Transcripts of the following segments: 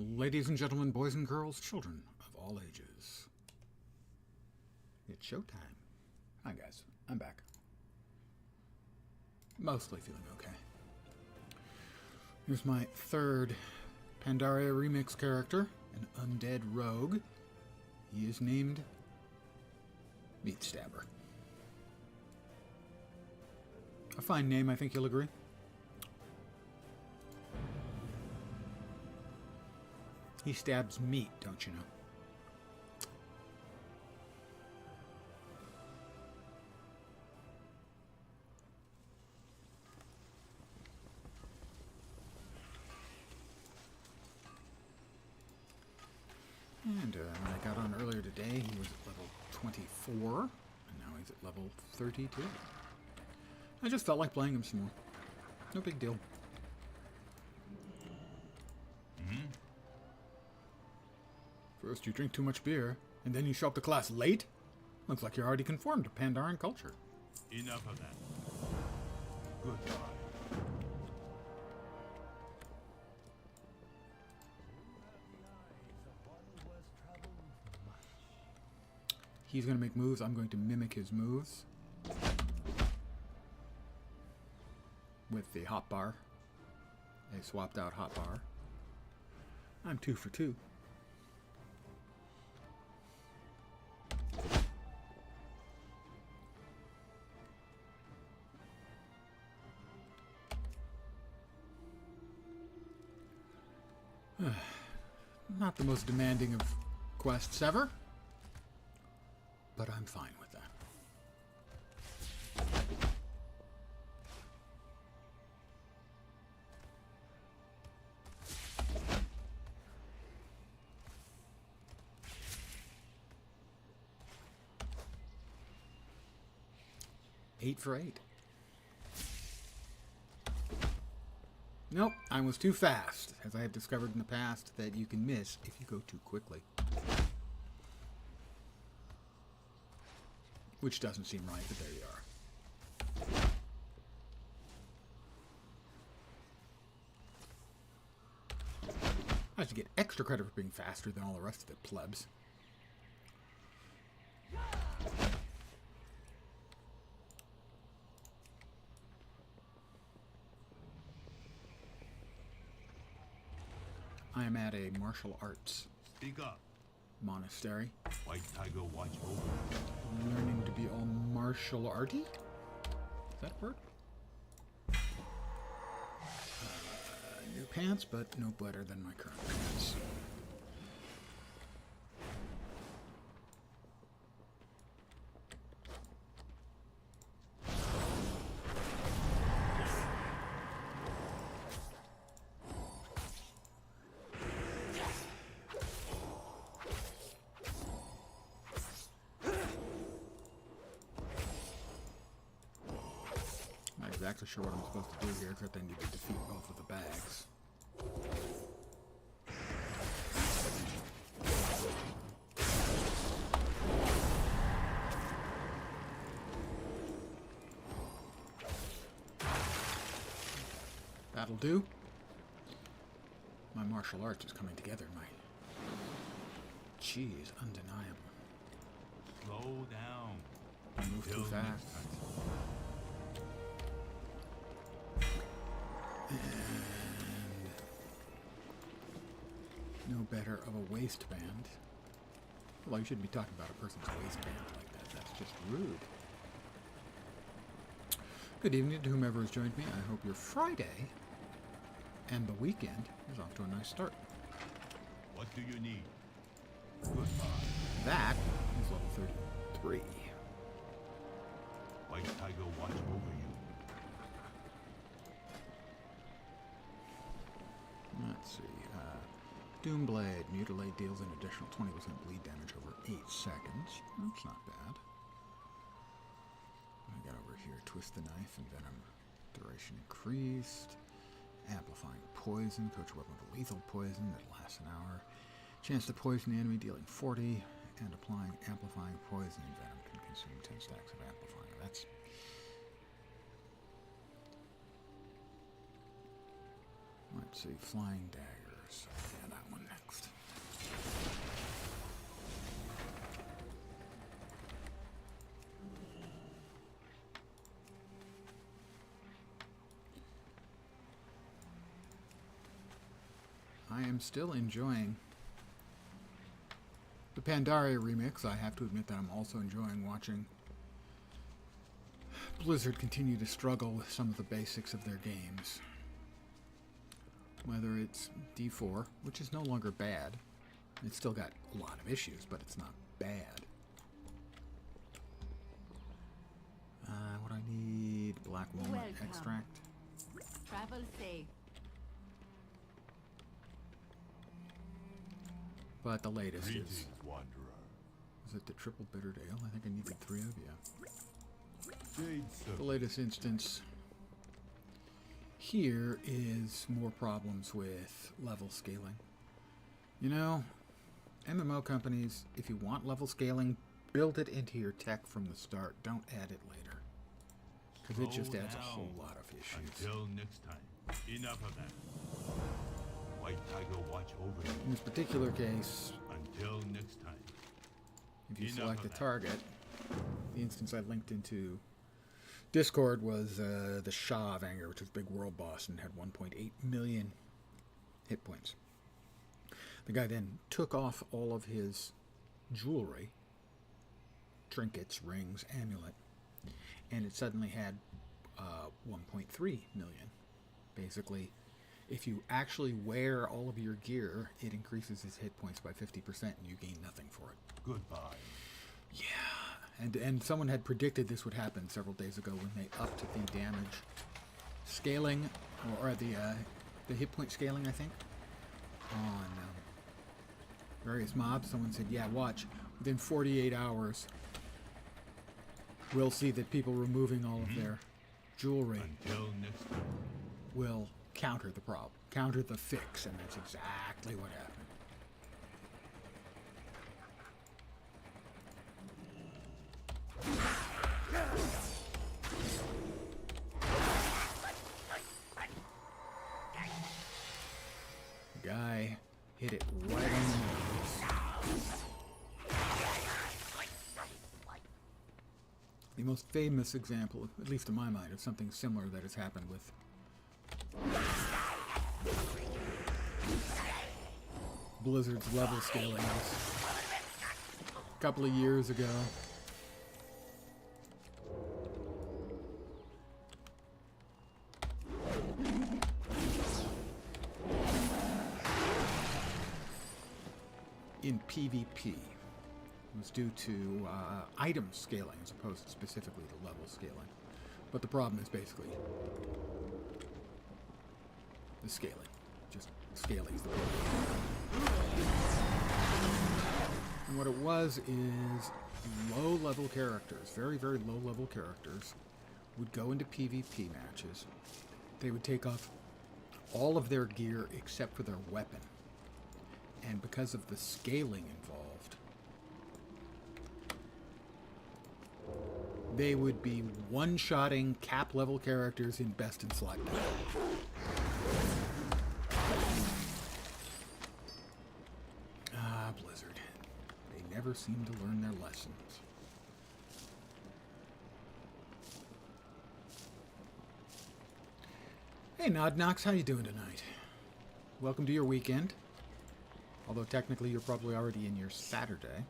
Ladies and gentlemen, boys and girls, children of all ages. It's showtime. Hi guys, I'm back. Mostly feeling okay. Here's my third Pandaria remix character, an undead rogue. He is named Meatstabber. A fine name, I think you'll agree. He stabs meat, don't you know? And when I got on earlier today, he was at level 24, and now he's at level 32. I just felt like playing him some more. No big deal. First you drink too much beer, and then you show up to class late? Looks like you're already conformed to Pandaren culture. Enough of that. Goodbye. He's going to make moves. I'm going to mimic his moves. With the hotbar. A swapped out hotbar. I'm 2 for 2. Not the most demanding of quests ever, but I'm fine with that. 8 for 8. Nope, I was too fast, as I have discovered in the past that you can miss if you go too quickly. Which doesn't seem right, but there you are. I should get extra credit for being faster than all the rest of the plebs. I am at a martial arts monastery. White Tiger watch over. Learning to be all martial arty? Is that a word? New pants, but no better than my current pants. Exactly sure what I'm supposed to do here, except I need to defeat both of the bags. That'll do. My martial arts is coming together. My chi is undeniable. Slow down. I move too fast. And no better of a waistband. Well, you shouldn't be talking about a person's waistband like that. That's just rude. Good evening to whomever has joined me. I hope your Friday and the weekend is off to a nice start. What do you need? Goodbye. That is level 33. White Tiger watch over you. Let's see. Doomblade. Mutilate deals an additional 20% bleed damage over 8 seconds. That's not bad. I got over here. Twist the knife and venom. Duration increased. Amplifying poison. Coach weapon with lethal poison that lasts an hour. Chance to poison the enemy dealing 40. And applying amplifying poison and venom can consume 10 stacks of amplifying. That's... Let's see, flying daggers. Yeah, that one. I am still enjoying the Pandaria remix. I have to admit that I'm also enjoying watching Blizzard continue to struggle with some of the basics of their games. Whether it's D4, which is no longer bad. It's still got a lot of issues, but it's not bad. What I need? Black walnut Welcome. extract. Travel safe. But the latest Greetings, is wanderer. it the triple bittered ale? I think I needed 3 of you. Jade The serpent. latest instance here is more problems with level scaling. You know, MMO companies, if you want level scaling, build it into your tech from the start. Don't add it later. Because it just Slow adds a down. whole lot of issues. Until next time. Enough of that. White Tiger watch over you. In this particular case, Until next time. if you Enough select of a that. target, the instance I linked into Discord was the Shah of Anger, which was big world boss and had 1.8 million hit points. The guy then took off all of his jewelry, trinkets, rings, amulet, and it suddenly had 1.3 million. Basically, if you actually wear all of your gear, it increases his hit points by 50% and you gain nothing for it. Goodbye. And someone had predicted this would happen several days ago when they upped the damage scaling, or the hit point scaling, I think, on various mobs. Someone said, yeah, watch, within 48 hours, we'll see that people removing all of their jewelry Until next time. will counter the problem, counter the fix, and that's exactly what happened. The guy hit it right on the nose. The most famous example, at least in my mind, of something similar that has happened with Blizzard's level scaling is a couple of years ago. In PvP. It was due to item scaling as opposed to specifically to level scaling. But the problem is basically the scaling. Just scaling is the problem. And what it was is low-level characters, very, very low-level characters, would go into PvP matches. They would take off all of their gear except for their weapon. And because of the scaling involved, they would be one-shotting cap-level characters in best and select. Ah, Blizzard. They never seem to learn their lessons. Hey, Nod Knox, how you doing tonight? Welcome to your weekend. Although technically you're probably already in your Saturday.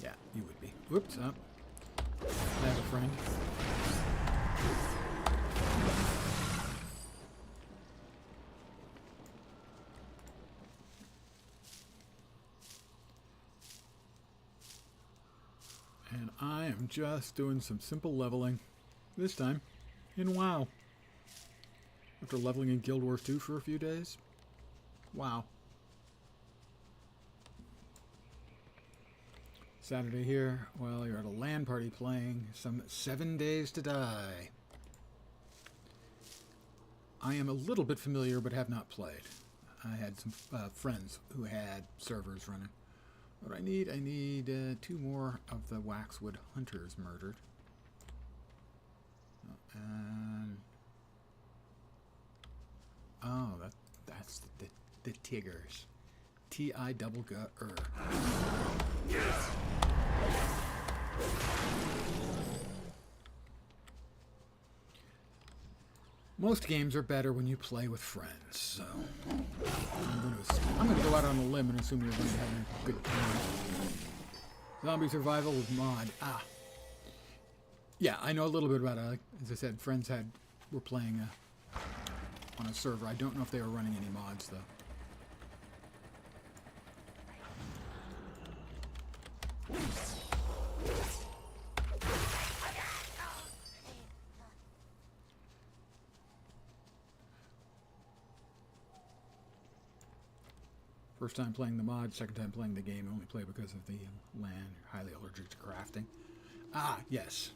Yeah, you would be. Whoops, up. I have a friend. And I am just doing some simple leveling. This time in WoW. After leveling in Guild Wars 2 for a few days. Wow. Saturday here, well, you're at a LAN party playing some 7 Days to Die. I am a little bit familiar, but have not played. I had some friends who had servers running. What I need 2 more of the Waxwood Hunters murdered. And oh, that's the Tiggers. T-I-double-G-er. Most games are better when you play with friends, so I'm gonna go out on a limb and assume you're going to have a good time. Zombie survival with mod. Ah. Yeah, I know a little bit about it. As I said, friends were playing on a server. I don't know if they were running any mods, though. First time playing the mod, second time playing the game. Only play because of the LAN. Highly allergic to crafting. Ah, yes.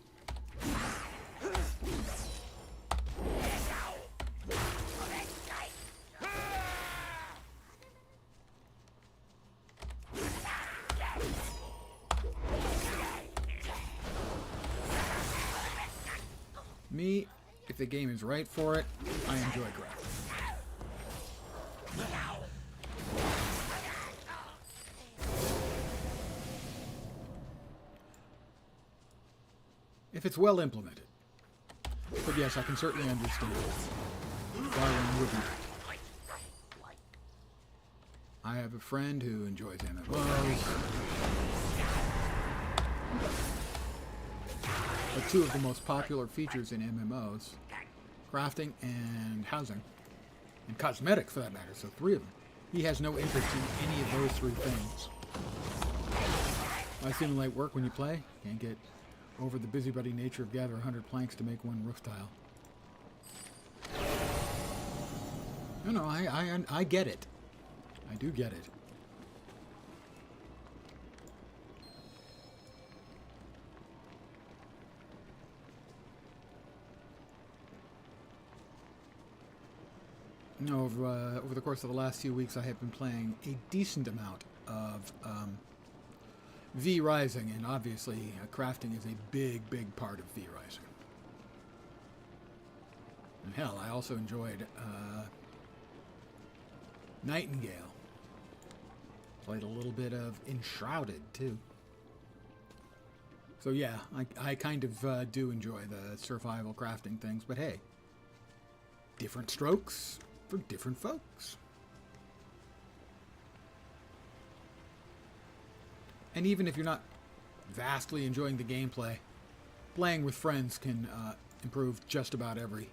Me, if the game is right for it, I enjoy crafting. If it's well implemented. But yes, I can certainly understand why one wouldn't. I have a friend who enjoys MMOs. But two of the most popular features in MMOs, crafting and housing, and cosmetic for that matter, so three of them. He has no interest in any of those three things. I simulate work when you play, can't get over the busybody nature of gather 100 planks to make one roof tile. No, I get it. I do get it. No, over the course of the last few weeks, I have been playing a decent amount of V Rising, and obviously crafting is a big, big part of V Rising. And hell, I also enjoyed Nightingale. Played a little bit of Enshrouded, too. So yeah, I kind of do enjoy the survival crafting things, but hey, different strokes for different folks. And even if you're not vastly enjoying the gameplay, playing with friends can improve just about every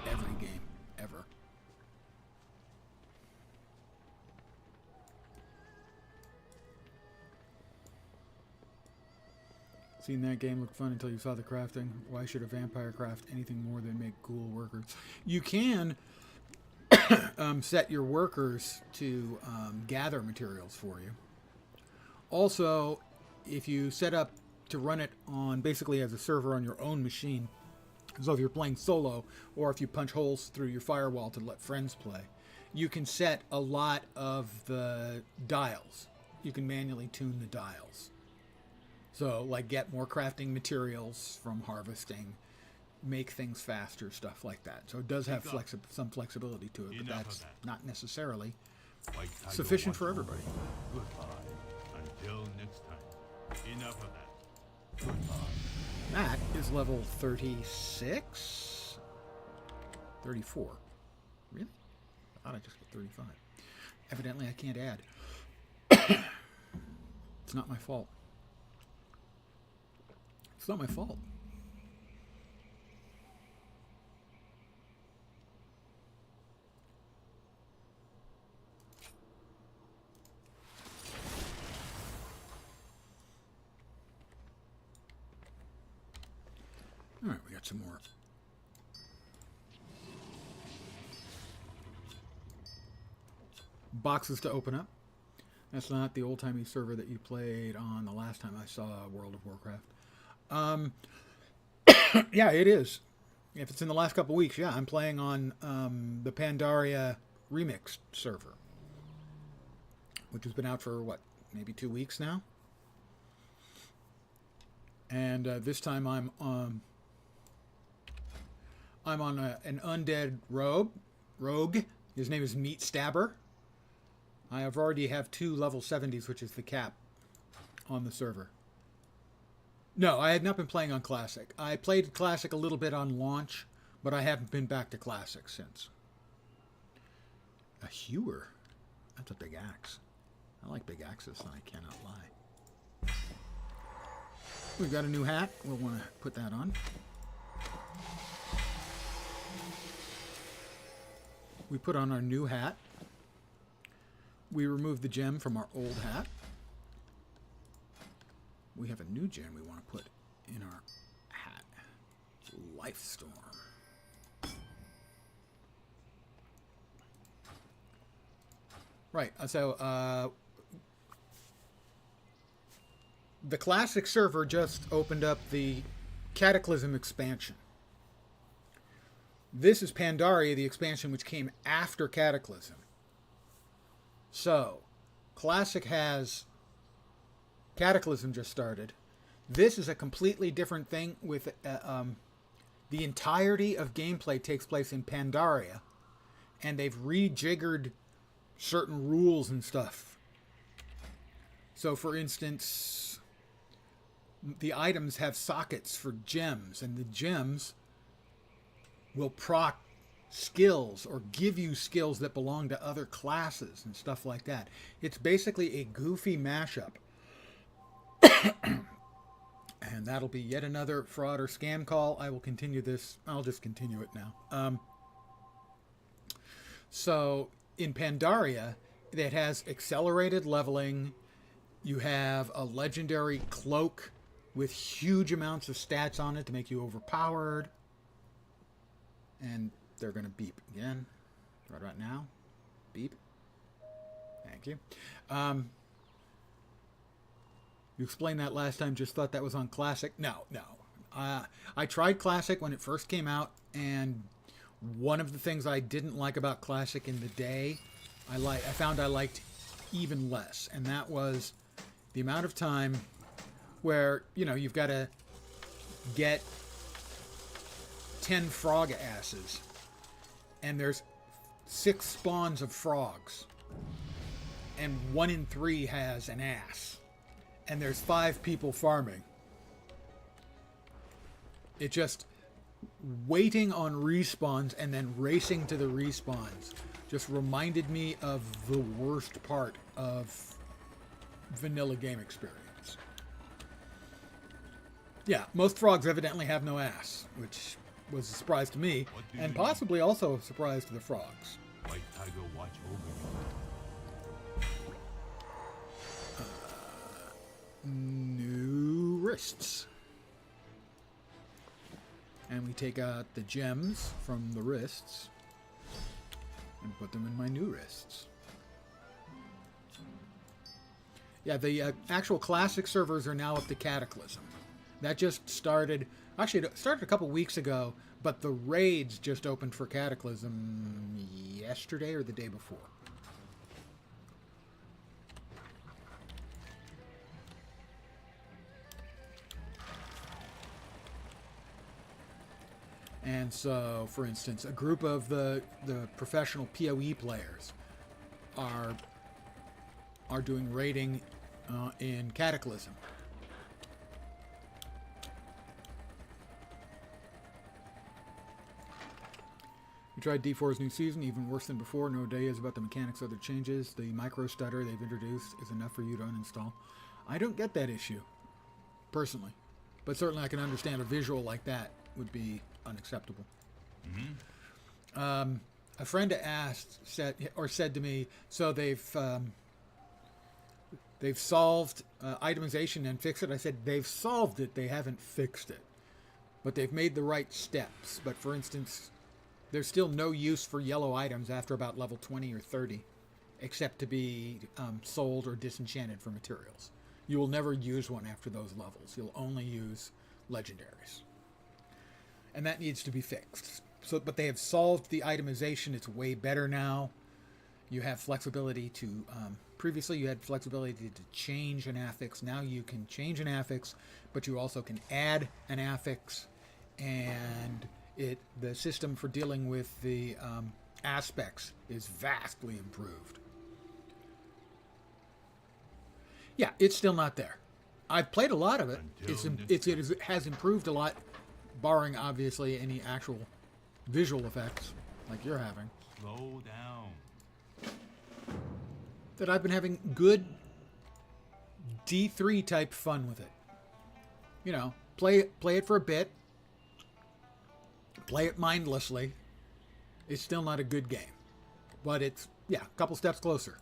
game ever. Seen that game look fun until you saw the crafting. Why should a vampire craft anything more than make ghoul workers? You can set your workers to gather materials for you. Also, if you set up to run it on basically as a server on your own machine, so if you're playing solo or if you punch holes through your firewall to let friends play, you can set a lot of the dials. You can manually tune the dials. So, like, get more crafting materials from harvesting, make things faster, stuff like that. So it does have some flexibility to it, but that's not necessarily sufficient for everybody. Goodbye. Until next time. Enough of that. Goodbye. That is level 36? 34. Really? I thought I just got 35. Evidently I can't add. It's not my fault. It's not my fault. All right, we got some more. Boxes to open up. That's not the old-timey server that you played on the last time I saw World of Warcraft. Yeah, it is. If it's in the last couple weeks, yeah, I'm playing on the Pandaria Remixed server, which has been out for, what, maybe 2 weeks now? And this time I'm on an undead rogue. His name is Meatstabber. I have already have 2 level 70s, which is the cap on the server. No, I have not been playing on Classic. I played Classic a little bit on launch, but I haven't been back to Classic since. A hewer. That's a big axe. I like big axes, I cannot lie. We've got a new hat. We'll want to put that on. We put on our new hat. We remove the gem from our old hat. We have a new gem we want to put in our hat. Lifestorm. Right, so the Classic server just opened up the Cataclysm expansion. This is Pandaria, the expansion which came after Cataclysm. So, Classic has Cataclysm just started. This is a completely different thing with the entirety of gameplay takes place in Pandaria, and they've rejiggered certain rules and stuff. So, for instance, the items have sockets for gems, and the gems will proc skills or give you skills that belong to other classes and stuff like that. It's basically a goofy mashup. And that'll be yet another fraud or scam call. I will continue this. I'll just continue it now. So in Pandaria, it has accelerated leveling. You have a legendary cloak with huge amounts of stats on it to make you overpowered. And they're going to beep again. Right about now. Beep. Thank you. You explained that last time, just thought that was on Classic. No. I tried Classic when it first came out, and one of the things I didn't like about Classic in the day, I found I liked even less. And that was the amount of time where, you've got to get 10 frog asses, and there's 6 spawns of frogs, and 1 in 3 has an ass, and there's 5 people farming. It just waiting on respawns and then racing to the respawns just reminded me of the worst part of vanilla game experience. Yeah, most frogs evidently have no ass, which was a surprise to me, and possibly also a surprise to the frogs. White Tiger watch over you. New wrists. And we take out the gems from the wrists and put them in my new wrists. Yeah, the actual Classic servers are now up to Cataclysm. That just started. Actually, it started a couple weeks ago, but the raids just opened for Cataclysm yesterday or the day before. And so, for instance, a group of the professional PoE players are doing raiding in Cataclysm. We tried D4's new season, even worse than before. No ideas about the mechanics or other changes. The micro stutter they've introduced is enough for you to uninstall. I don't get that issue, personally. But certainly I can understand a visual like that would be unacceptable. Mm-hmm. A friend said to me, so they've solved itemization and fixed it. I said, they've solved it, they haven't fixed it. But they've made the right steps. But for instance, there's still no use for yellow items after about level 20 or 30, except to be sold or disenchanted for materials. You will never use one after those levels. You'll only use legendaries. And that needs to be fixed. But they have solved the itemization. It's way better now. You have flexibility to... previously, you had flexibility to change an affix. Now you can change an affix, but you also can add an affix. And the system for dealing with the aspects is vastly improved. Yeah, it's still not there. I've played a lot of it. It has improved a lot, barring obviously any actual visual effects like you're having. Slow down. that I've been having good D3 type fun with it. You know, play it for a bit. Play it mindlessly. It's still not a good game. But it's, yeah, a couple steps closer.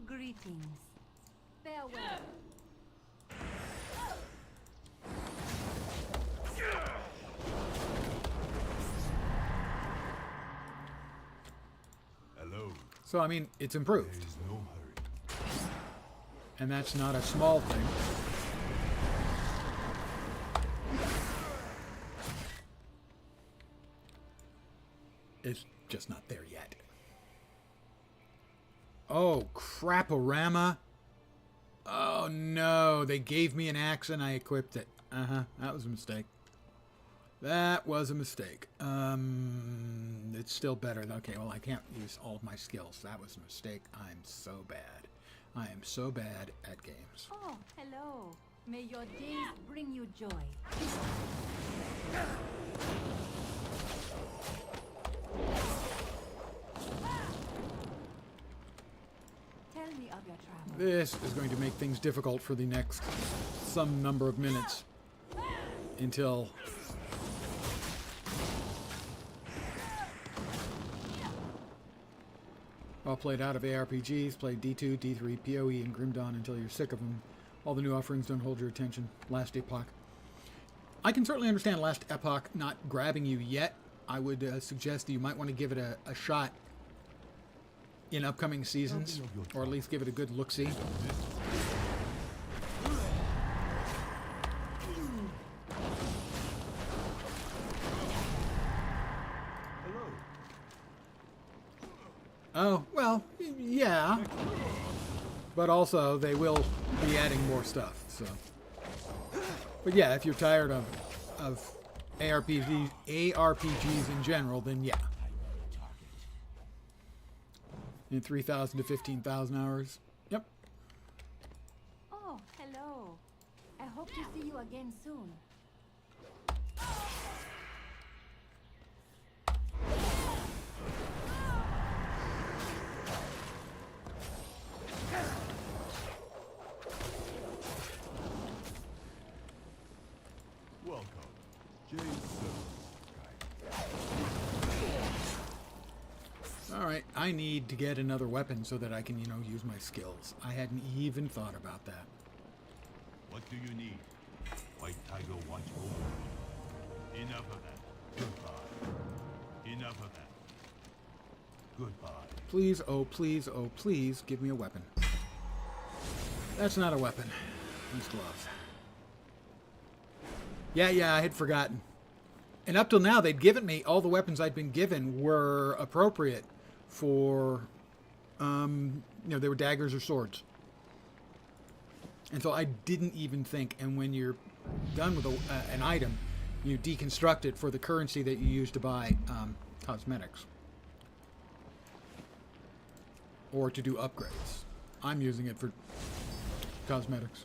Greetings. Farewell. Hello. So, I mean, it's improved. There is no hurry. And that's not a small thing. It's just not there yet. Oh, crap-a-rama. Oh, no. They gave me an axe and I equipped it. Uh-huh. That was a mistake. That was a mistake. It's still better. Okay, well, I can't use all of my skills. That was a mistake. I'm so bad. I am so bad at games. Oh, hello. May your days bring you joy. Tell me of your travel. This is going to make things difficult for the next some number of minutes until all played out of ARPGs, play D2, D3, PoE, and Grim Dawn until you're sick of them. All the new offerings don't hold your attention. Last Epoch. I can certainly understand Last Epoch not grabbing you yet. I would suggest that you might want to give it a shot in upcoming seasons, or at least give it a good look-see. Hello. Oh, well, yeah. But also, they will be adding more stuff, so. But yeah, if you're tired of ARPGs in general, then yeah. In 3,000 to 15,000 hours. Yep. Oh, hello. I hope to see you again soon. Welcome. James. Alright, I need to get another weapon so that I can, you know, use my skills. I hadn't even thought about that. What do you need? White Tiger watch over. Enough of that. Goodbye. Enough of that. Goodbye. Please, oh please, give me a weapon. That's not a weapon. These gloves. Yeah, I had forgotten. And up till now, they'd given me, all the weapons I'd been given were appropriate for, you know, they were daggers or swords. And so I didn't even think, and when you're done with an item, you deconstruct it for the currency that you use to buy cosmetics. Or to do upgrades. I'm using it for cosmetics.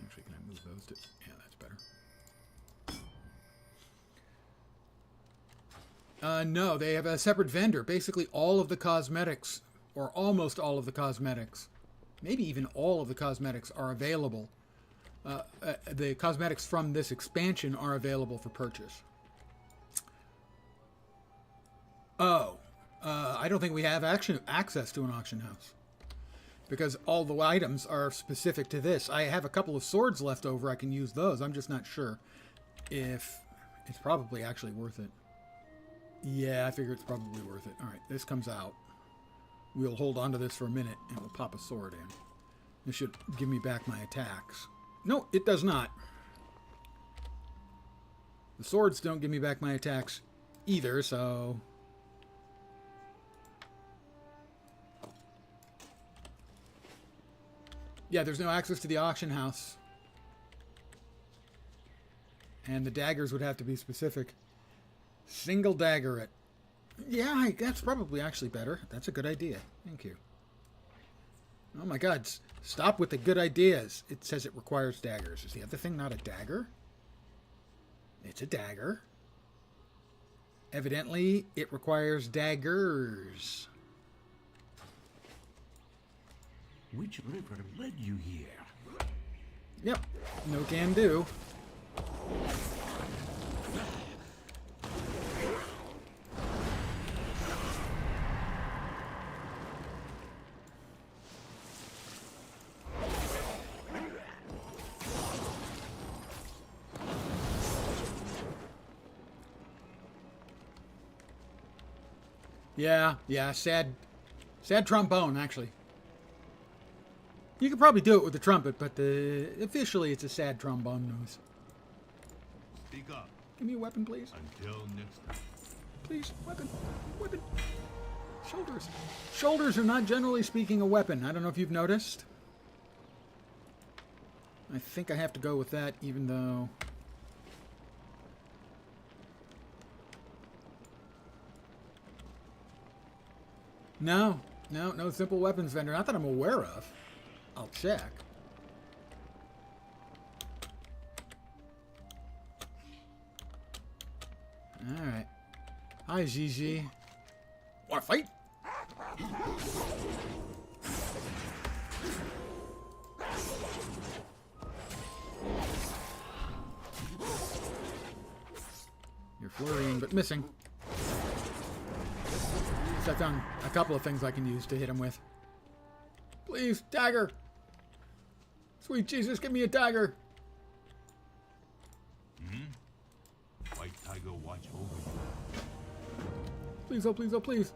Actually, can I move those to... Yeah, that's better. No, they have a separate vendor. Basically, all of the cosmetics, or almost all of the cosmetics, maybe even all of the cosmetics are available. The cosmetics from this expansion are available for purchase. Oh, I don't think we have access to an auction house. Because all the items are specific to this. I have a couple of swords left over. I can use those. I'm just not sure if it's probably actually worth it. Yeah, I figure it's probably worth it. All right, this comes out. We'll hold on to this for a minute, and we'll pop a sword in. This should give me back my attacks. No, it does not. The swords don't give me back my attacks either, so... Yeah, there's no access to the auction house. And the daggers would have to be specific. Single dagger it. Yeah, that's probably actually better. That's a good idea. Thank you. Oh my god, stop with the good ideas. It says it requires daggers. Is the other thing not a dagger? It's a dagger. Evidently, it requires daggers. Which river led you here? Yep, no can do. Yeah, sad trombone, actually. You could probably do it with the trumpet, but officially it's a sad trombone noise. Speak up. Give me a weapon, please. Until next time. Please, weapon. Shoulders. Shoulders are not generally speaking a weapon. I don't know if you've noticed. I think I have to go with that, even though... No simple weapons vendor. Not that I'm aware of. I'll check. Alright. Hi, Gigi. Wanna fight? You're flurrying, but missing. Set down a couple of things I can use to hit him with. Please, dagger! Sweet Jesus, give me a dagger! White Tiger watch over you. Please, oh please, oh please.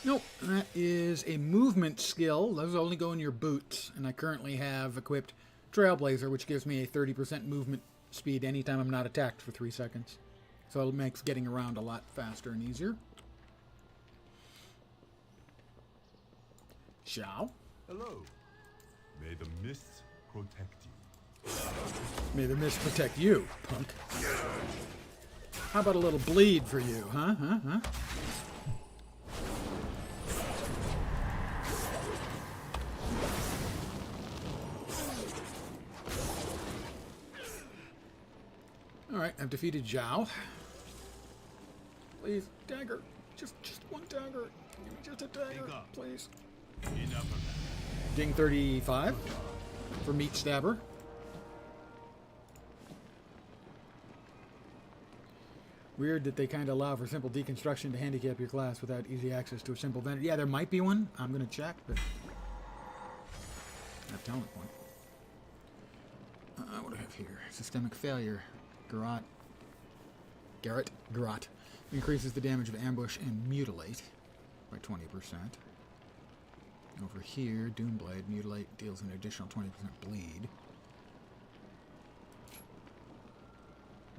Nope, that is a movement skill. Those only go in your boots. And I currently have equipped Trailblazer, which gives me a 30% movement speed anytime I'm not attacked for 3 seconds. So it makes getting around a lot faster and easier. Xiao. Hello. May the mists protect you. May the mist protect you, punk. How about a little bleed for you, huh? Alright, I've defeated Zhao. Please, dagger. Just one dagger. Give me just a dagger, please. Enough of that. Ding 35 for Meatstabber. Weird that they kind of allow for simple deconstruction to handicap your class without easy access to a simple vendor. Yeah, there might be one. I'm going to check, but I have talent point. What do I have here? Systemic failure. Garrot. Increases the damage of ambush and mutilate by 20%. Over here, Doomblade. Mutilate deals an additional 20% bleed.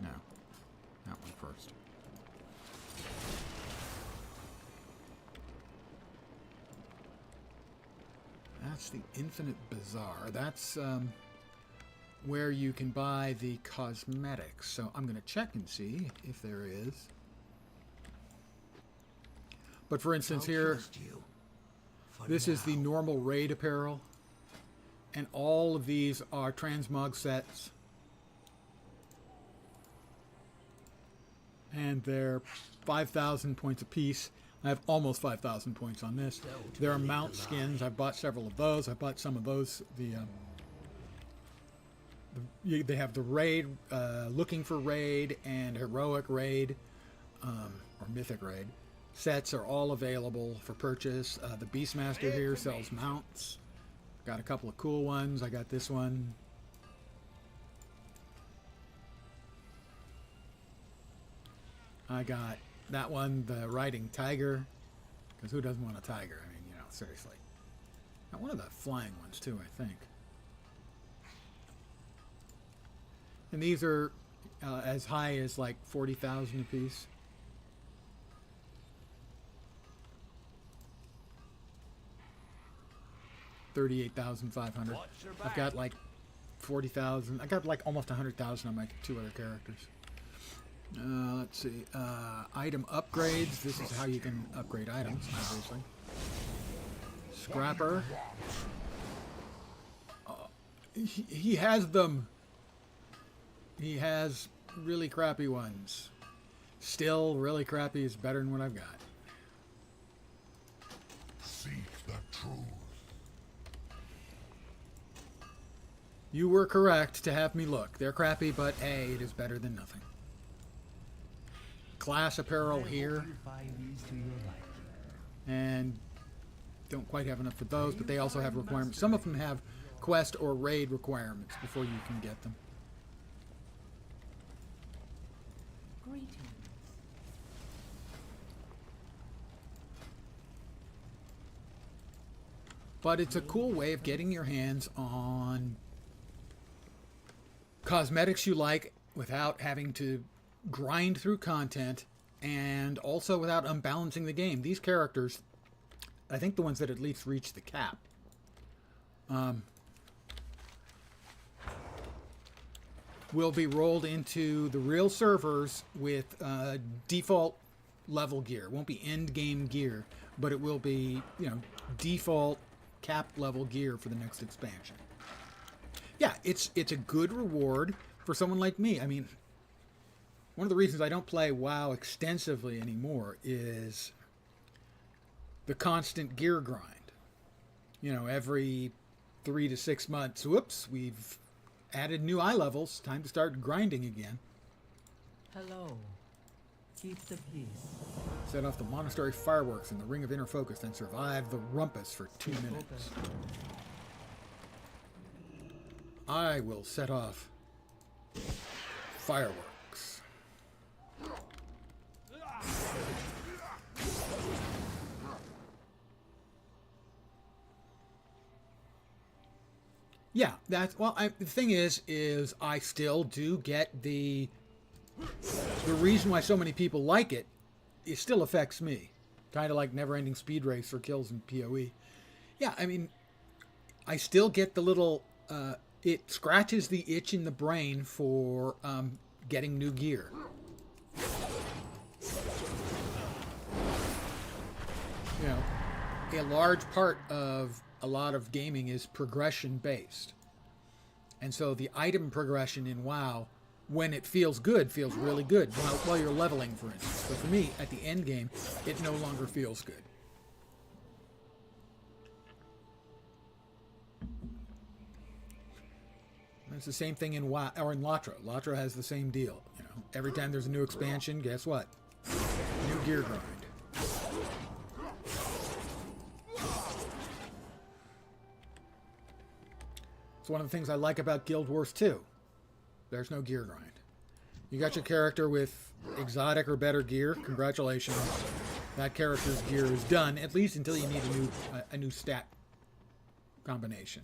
No. That one first. That's the Infinite Bazaar. That's where you can buy the cosmetics. So I'm going to check and see if there is. But for instance here, this is the normal raid apparel. And all of these are transmog sets. And they're 5,000 points apiece. I have almost 5,000 points on this. There are mount skins. I've bought several of those. I bought some of those. They have the raid, looking for raid, and heroic raid, or mythic raid. Sets are all available for purchase. The Beastmaster here sells mounts. Got a couple of cool ones. I got this one. I got that one, the Riding Tiger, because who doesn't want a tiger? I mean, you know, seriously. Got one of the flying ones too, I think. And these are as high as like 40,000 a piece. $38,500. I've got like 40,000. I got like almost 100,000 on my 2 other characters. Let's see. Item upgrades. This is how you can upgrade items, obviously. Scrapper. He has them. He has really crappy ones. Still, really crappy is better than what I've got. Seek the truth. You were correct to have me look. They're crappy, but hey, it is better than nothing. Class apparel here. And don't quite have enough for those, but they also have requirements. Some of them have quest or raid requirements before you can get them. Greetings. But it's a cool way of getting your hands on cosmetics you like without having to grind through content and also without unbalancing the game. These characters, I think the ones that at least reach the cap, will be rolled into the real servers with default level gear. It won't be end game gear, but it will be, you know, default cap level gear for the next expansion. Yeah, it's a good reward for someone like me. I mean, one of the reasons I don't play WoW extensively anymore is the constant gear grind. You know, every 3 to 6 months, whoops, we've added new eye levels. Time to start grinding again. Hello. Keep the peace. Set off the monastery fireworks in the Ring of Inner Focus, then survive the rumpus for 2 minutes. I will set off fireworks. Yeah, that's, well, the thing is I still do get the reason why so many people like it still affects me. Kind of like never-ending speed race for kills in PoE. Yeah, I mean, I still get the little, it scratches the itch in the brain for getting new gear. You know, a large part of a lot of gaming is progression based. And so the item progression in WoW, when it feels good, feels really good while you're leveling, for instance. But for me, at the end game, it no longer feels good. It's the same thing in WoW, or in LATRA. LATRA has the same deal. You know, every time there's a new expansion, guess what? New gear grind. It's one of the things I like about Guild Wars 2. There's no gear grind. You got your character with exotic or better gear. Congratulations. That character's gear is done, at least until you need a new stat combination.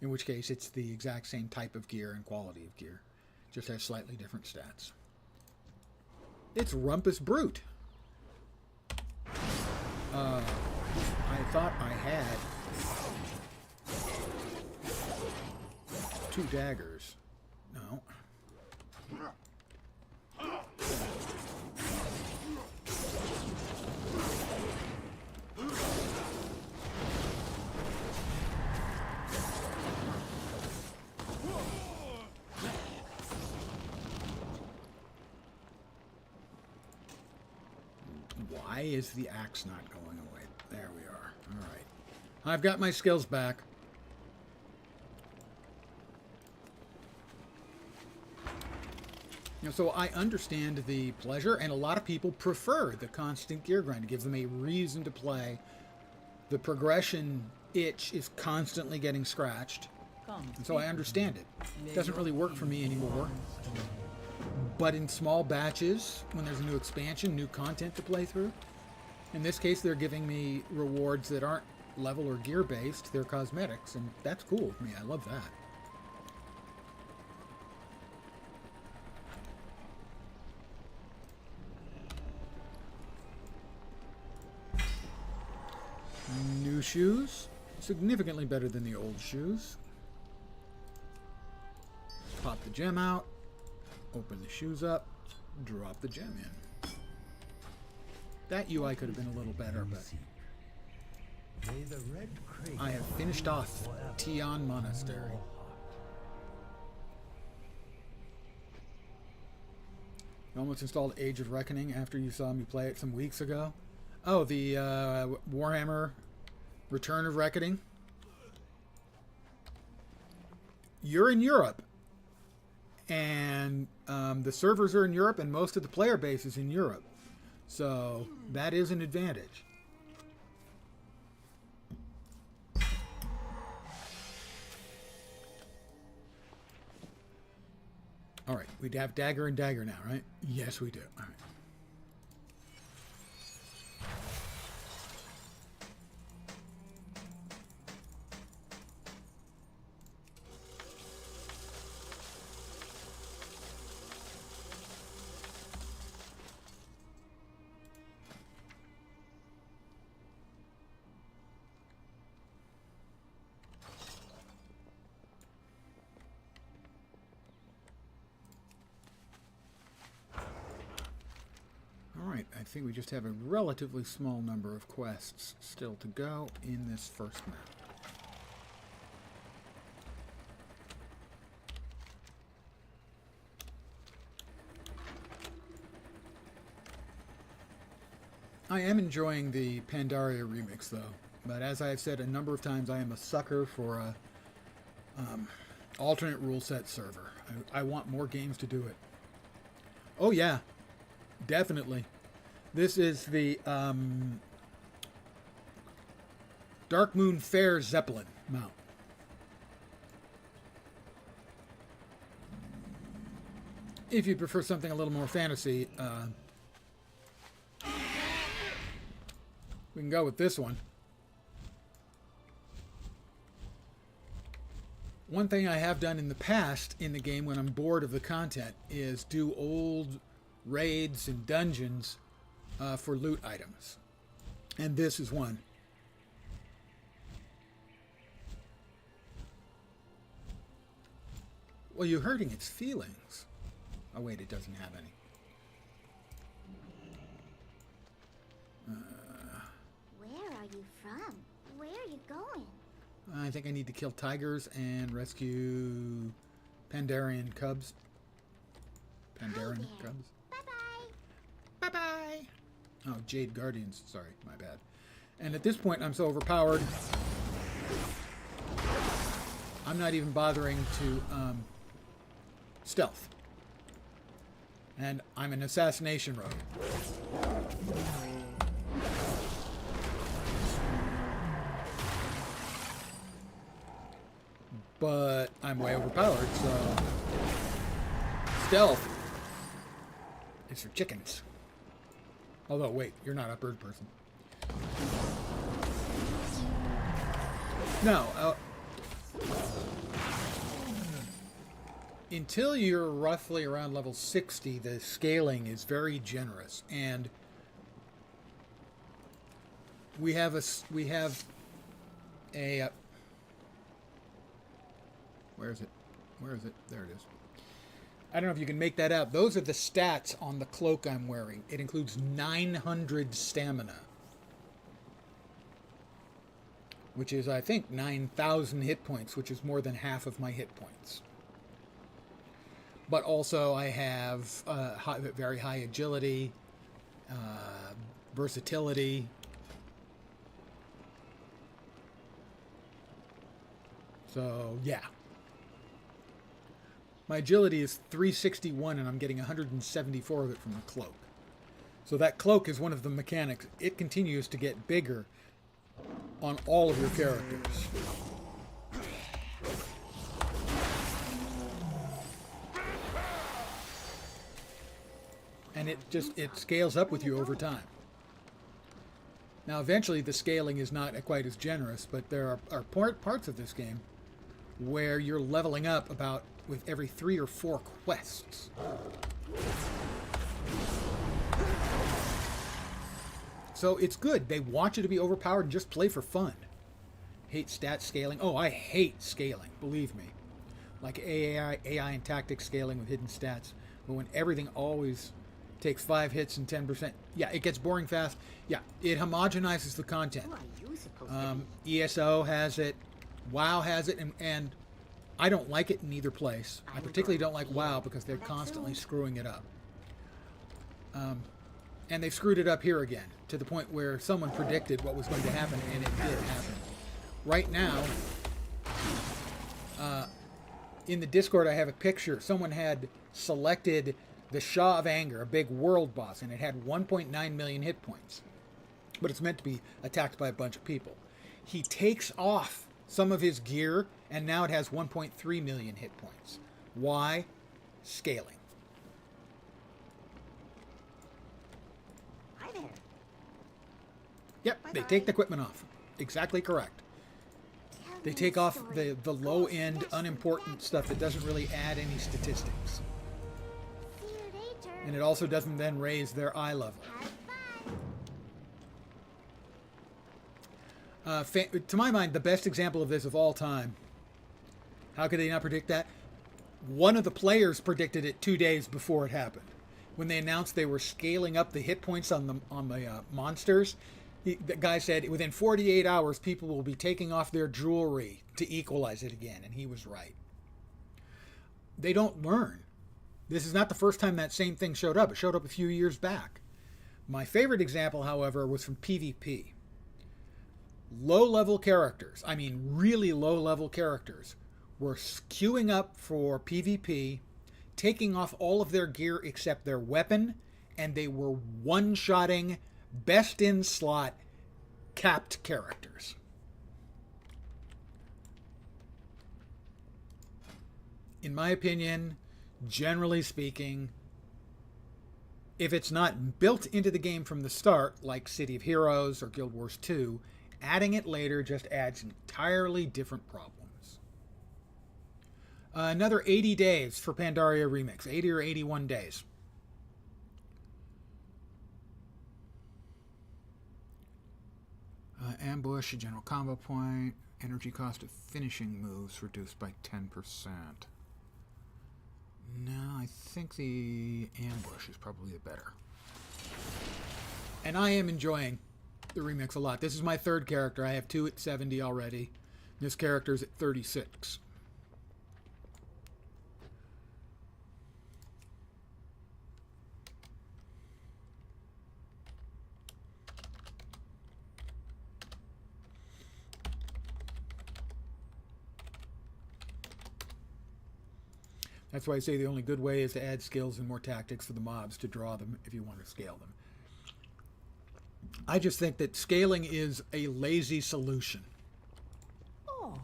In which case, it's the exact same type of gear and quality of gear. Just has slightly different stats. It's Rumpus Brute. I thought I had 2 daggers. No. Why is the axe not going away? There we are. All right. I've got my skills back. You know, so I understand the pleasure, and a lot of people prefer the constant gear grind. It gives them a reason to play. The progression itch is constantly getting scratched. And so I understand it. It doesn't really work for me anymore. But in small batches, when there's a new expansion, new content to play through, in this case, they're giving me rewards that aren't level or gear based. They're cosmetics, and that's cool with me. I love that. New shoes, significantly better than the old shoes. Pop the gem out, open the shoes up, drop the gem in. That UI could have been a little better, but I have finished off Tion Monastery. You almost installed Age of Reckoning after you saw me play it some weeks ago. Oh, the Warhammer Return of Reckoning. You're in Europe. And the servers are in Europe, and most of the player base is in Europe. So that is an advantage. All right, we'd have dagger and dagger now, right? Yes, we do. All right. I think we just have a relatively small number of quests still to go in this first map. I am enjoying the Pandaria remix though, but as I have said a number of times, I am a sucker for a alternate rule set server. I want more games to do it. Oh yeah, definitely. This is the Dark Moon Fair Zeppelin mount. If you prefer something a little more fantasy, we can go with this one. One thing I have done in the past in the game when I'm bored of the content is do old raids and dungeons for loot items. And this is one. Well, you're hurting its feelings. Oh wait, it doesn't have any. Where are you from? Where are you going? I think I need to kill tigers and rescue Pandarian cubs. Pandarian cubs. Bye-bye. Bye-bye. Oh, Jade Guardians. Sorry, my bad. And at this point, I'm so overpowered, I'm not even bothering to stealth. And I'm an assassination rogue. But I'm way overpowered, so stealth is for chickens. Although, wait, you're not a bird person. No. Until you're roughly around level 60, the scaling is very generous. And we have a where is it? Where is it? There it is. I don't know if you can make that out. Those are the stats on the cloak I'm wearing. It includes 900 stamina, which is, I think, 9,000 hit points, which is more than half of my hit points. But also I have very high agility, versatility. So, yeah. My agility is 361, and I'm getting 174 of it from the cloak. So that cloak is one of the mechanics. It continues to get bigger on all of your characters. And it scales up with you over time. Now, eventually, the scaling is not quite as generous, but there are parts of this game where you're leveling up about with every 3 or 4 quests. So it's good. They want you to be overpowered and just play for fun. Hate stat scaling. Oh, I hate scaling, believe me. Like AI and tactics scaling with hidden stats. But when everything always takes 5 hits and 10%, yeah, it gets boring fast. Yeah, it homogenizes the content. Who are you supposed to be? ESO has it. WoW has it, and I don't like it in either place. I particularly don't like WoW because they're constantly screwing it up. And they've screwed it up here again, to the point where someone predicted what was going to happen, and it did happen. Right now, in the Discord, I have a picture. Someone had selected the Shaw of Anger, a big world boss, and it had 1.9 million hit points. But it's meant to be attacked by a bunch of people. He takes off some of his gear, and now it has 1.3 million hit points. Why? Scaling. Hi there. Yep, they take the equipment off. Exactly correct. Tell They me take a off story. the low-end, unimportant stuff that doesn't really add any statistics. See you later. And it also doesn't then raise their eye level. Have fun. To my mind, the best example of this of all time, how could they not predict that? One of the players predicted it 2 days before it happened. When they announced they were scaling up the hit points on the monsters, the guy said within 48 hours people will be taking off their jewelry to equalize it again, and he was right. They don't learn. This is not the first time that same thing showed up. It showed up a few years back. My favorite example, however, was from PvP. Low-level characters, I mean really low-level characters, were queuing up for PvP, taking off all of their gear except their weapon, and they were one-shotting best-in-slot capped characters. In my opinion, generally speaking, if it's not built into the game from the start, like City of Heroes or Guild Wars 2, adding it later just adds entirely different problems. Another 80 days for Pandaria Remix. 80 or 81 days. Ambush, a general combo point. Energy cost of finishing moves reduced by 10%. No, I think the ambush is probably the better. And I am enjoying the remix a lot. This is my third character. I have 2 at 70 already. This character's at 36. That's why I say the only good way is to add skills and more tactics for the mobs to draw them if you want to scale them. I just think that scaling is a lazy solution. Oh,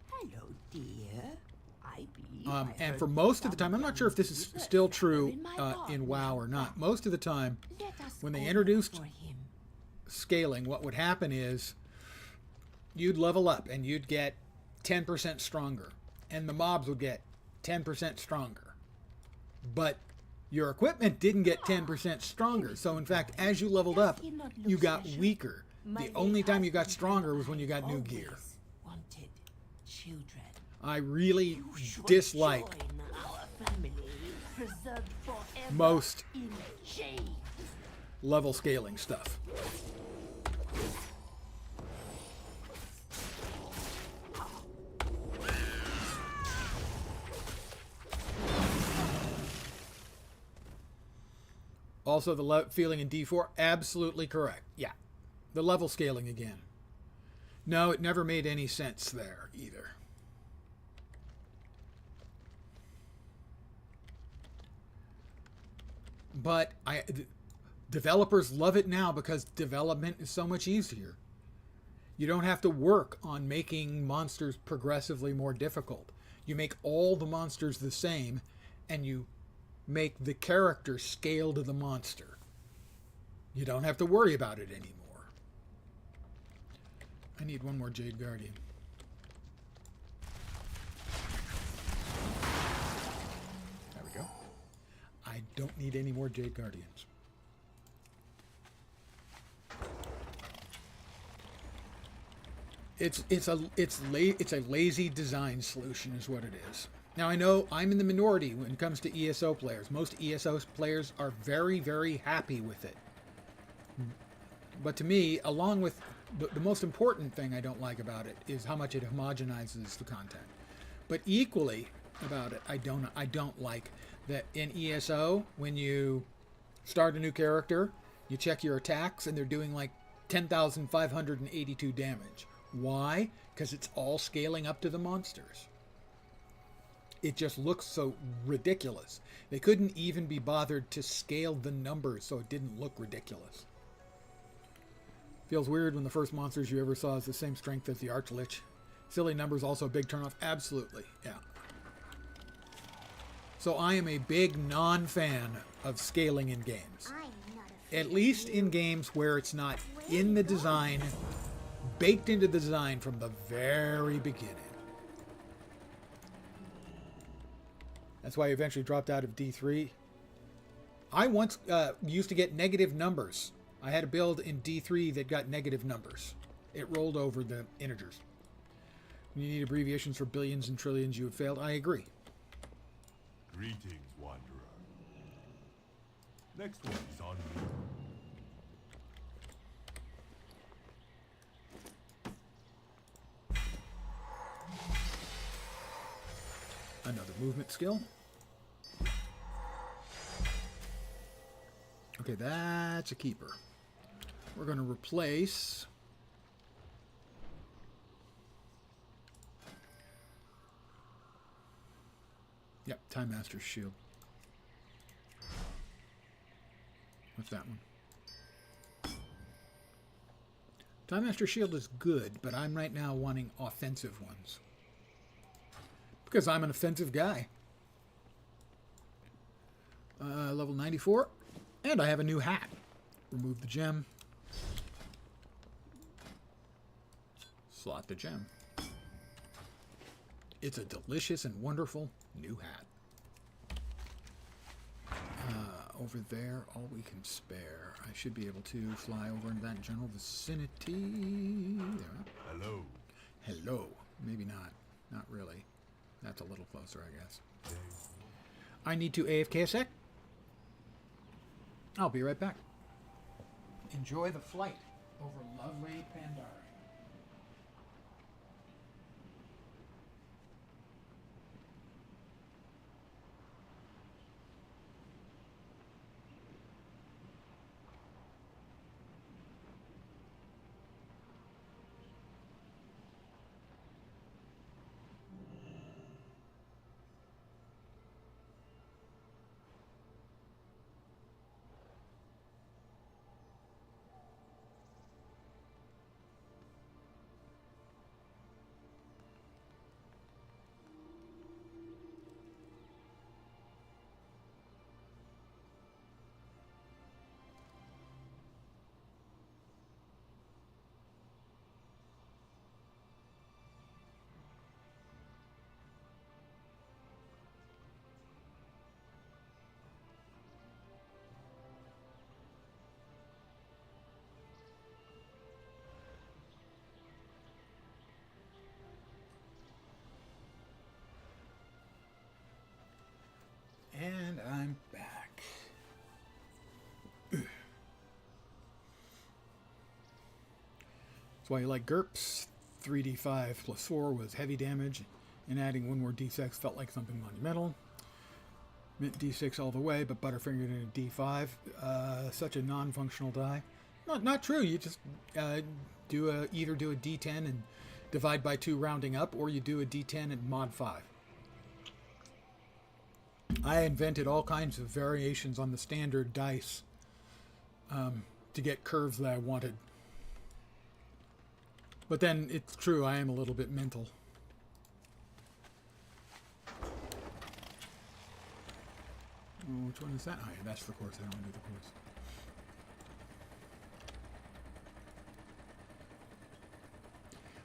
hello, dear. And for most of the time, I'm not sure if this is still true in WoW or not. Most of the time, when they introduced scaling, what would happen is you'd level up and you'd get 10% stronger, and the mobs would get 10% stronger. But your equipment didn't get 10% stronger. So in fact, as you leveled up, you got weaker. The only time you got stronger was when you got new gear. I really dislike most level scaling stuff. Also, the feeling in D4, absolutely correct. Yeah, the level scaling again. No, it never made any sense there either. But developers love it now because development is so much easier. You don't have to work on making monsters progressively more difficult. You make all the monsters the same, and you make the character scale to the monster. You don't have to worry about it anymore. I need one more Jade Guardian. There we go. I don't need any more Jade Guardians. It's a lazy design solution is what it is. Now, I know I'm in the minority when it comes to ESO players. Most ESO players are very, very happy with it. But to me, along with the most important thing I don't like about it is how much it homogenizes the content. But equally about it, I don't like that in ESO, when you Start a new character, you check your attacks, and they're doing like 10,582 damage. Why? Because it's all scaling up to the monsters. It just looks so ridiculous. They couldn't even be bothered to scale the numbers so it didn't look ridiculous. Feels weird when the first monsters you ever saw is the same strength as the Archlich. Silly numbers also a big turnoff. Absolutely, yeah. So I am a big non-fan of scaling in games. I'm not afraid At least in games where it's not in the design, baked into the design from the very beginning. That's why I eventually dropped out of D3. I once used to get negative numbers. I had a build in D3 that got negative numbers. It rolled over the integers. When you need abbreviations for billions and trillions, you have failed. I agree. Greetings, Wanderer. Next one is on me. Another movement skill. Okay, that's a keeper. We're going to replace... Yep, Time Master's Shield. What's that one? Time Master's Shield is good, but I'm right now wanting offensive ones. Because I'm an offensive guy. Level 94. And I have a new hat. Remove the gem. Slot the gem. It's a delicious and wonderful new hat. Over there, all we can spare. I should be able to fly over in that general vicinity. There. Hello. Hello. Maybe not. Not really. That's a little closer, I guess. I need to AFK a sec. I'll be right back. Enjoy the flight over lovely Pandaria. And I'm back. That's why you like GURPS. 3d5 plus 4 was heavy damage, and adding one more d6 felt like something monumental. Mint d6 all the way, but Butterfingered in a d5. Such a non-functional die. Not true. You just either do a d10 and divide by 2 rounding up, or you do a d10 and mod 5. I invented all kinds of variations on the standard dice to get curves that I wanted. But then it's true, I am a little bit mental. Oh, which one is that? Oh yeah, that's the course. I don't want to do the course.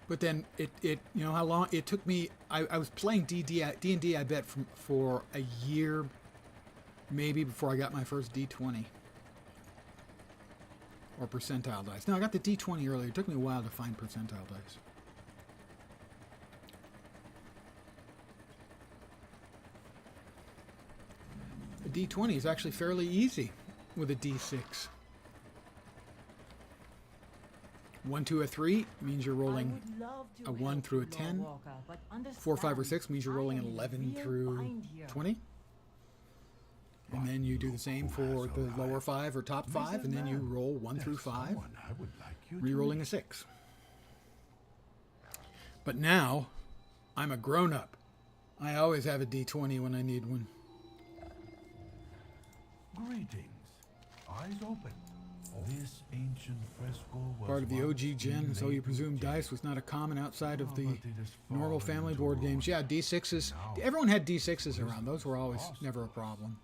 But then it you know how long it took me. I was playing D&D I bet for a year, maybe, before I got my first D20 or percentile dice. No, I got the D20 earlier. It took me a while to find percentile dice. The D20 is actually fairly easy with a D6. 1, 2, or 3 means you're rolling a 1 through a 10. 4, 5, or 6 means you're rolling an 11 through 20. And then you do the same for the lower 5 or top 5, and then you roll 1 through 5, I would like you re-rolling a 6. But now, I'm a grown-up. I always have a D20 when I need one. Greetings. Eyes open. This ancient fresco was Part of the once OG gen, so you inlaid presume with dice was not a common outside of the but it has normal fallen family into board games. ruin. Yeah, D6s. Now, Everyone had D6s around. Those were always never a problem.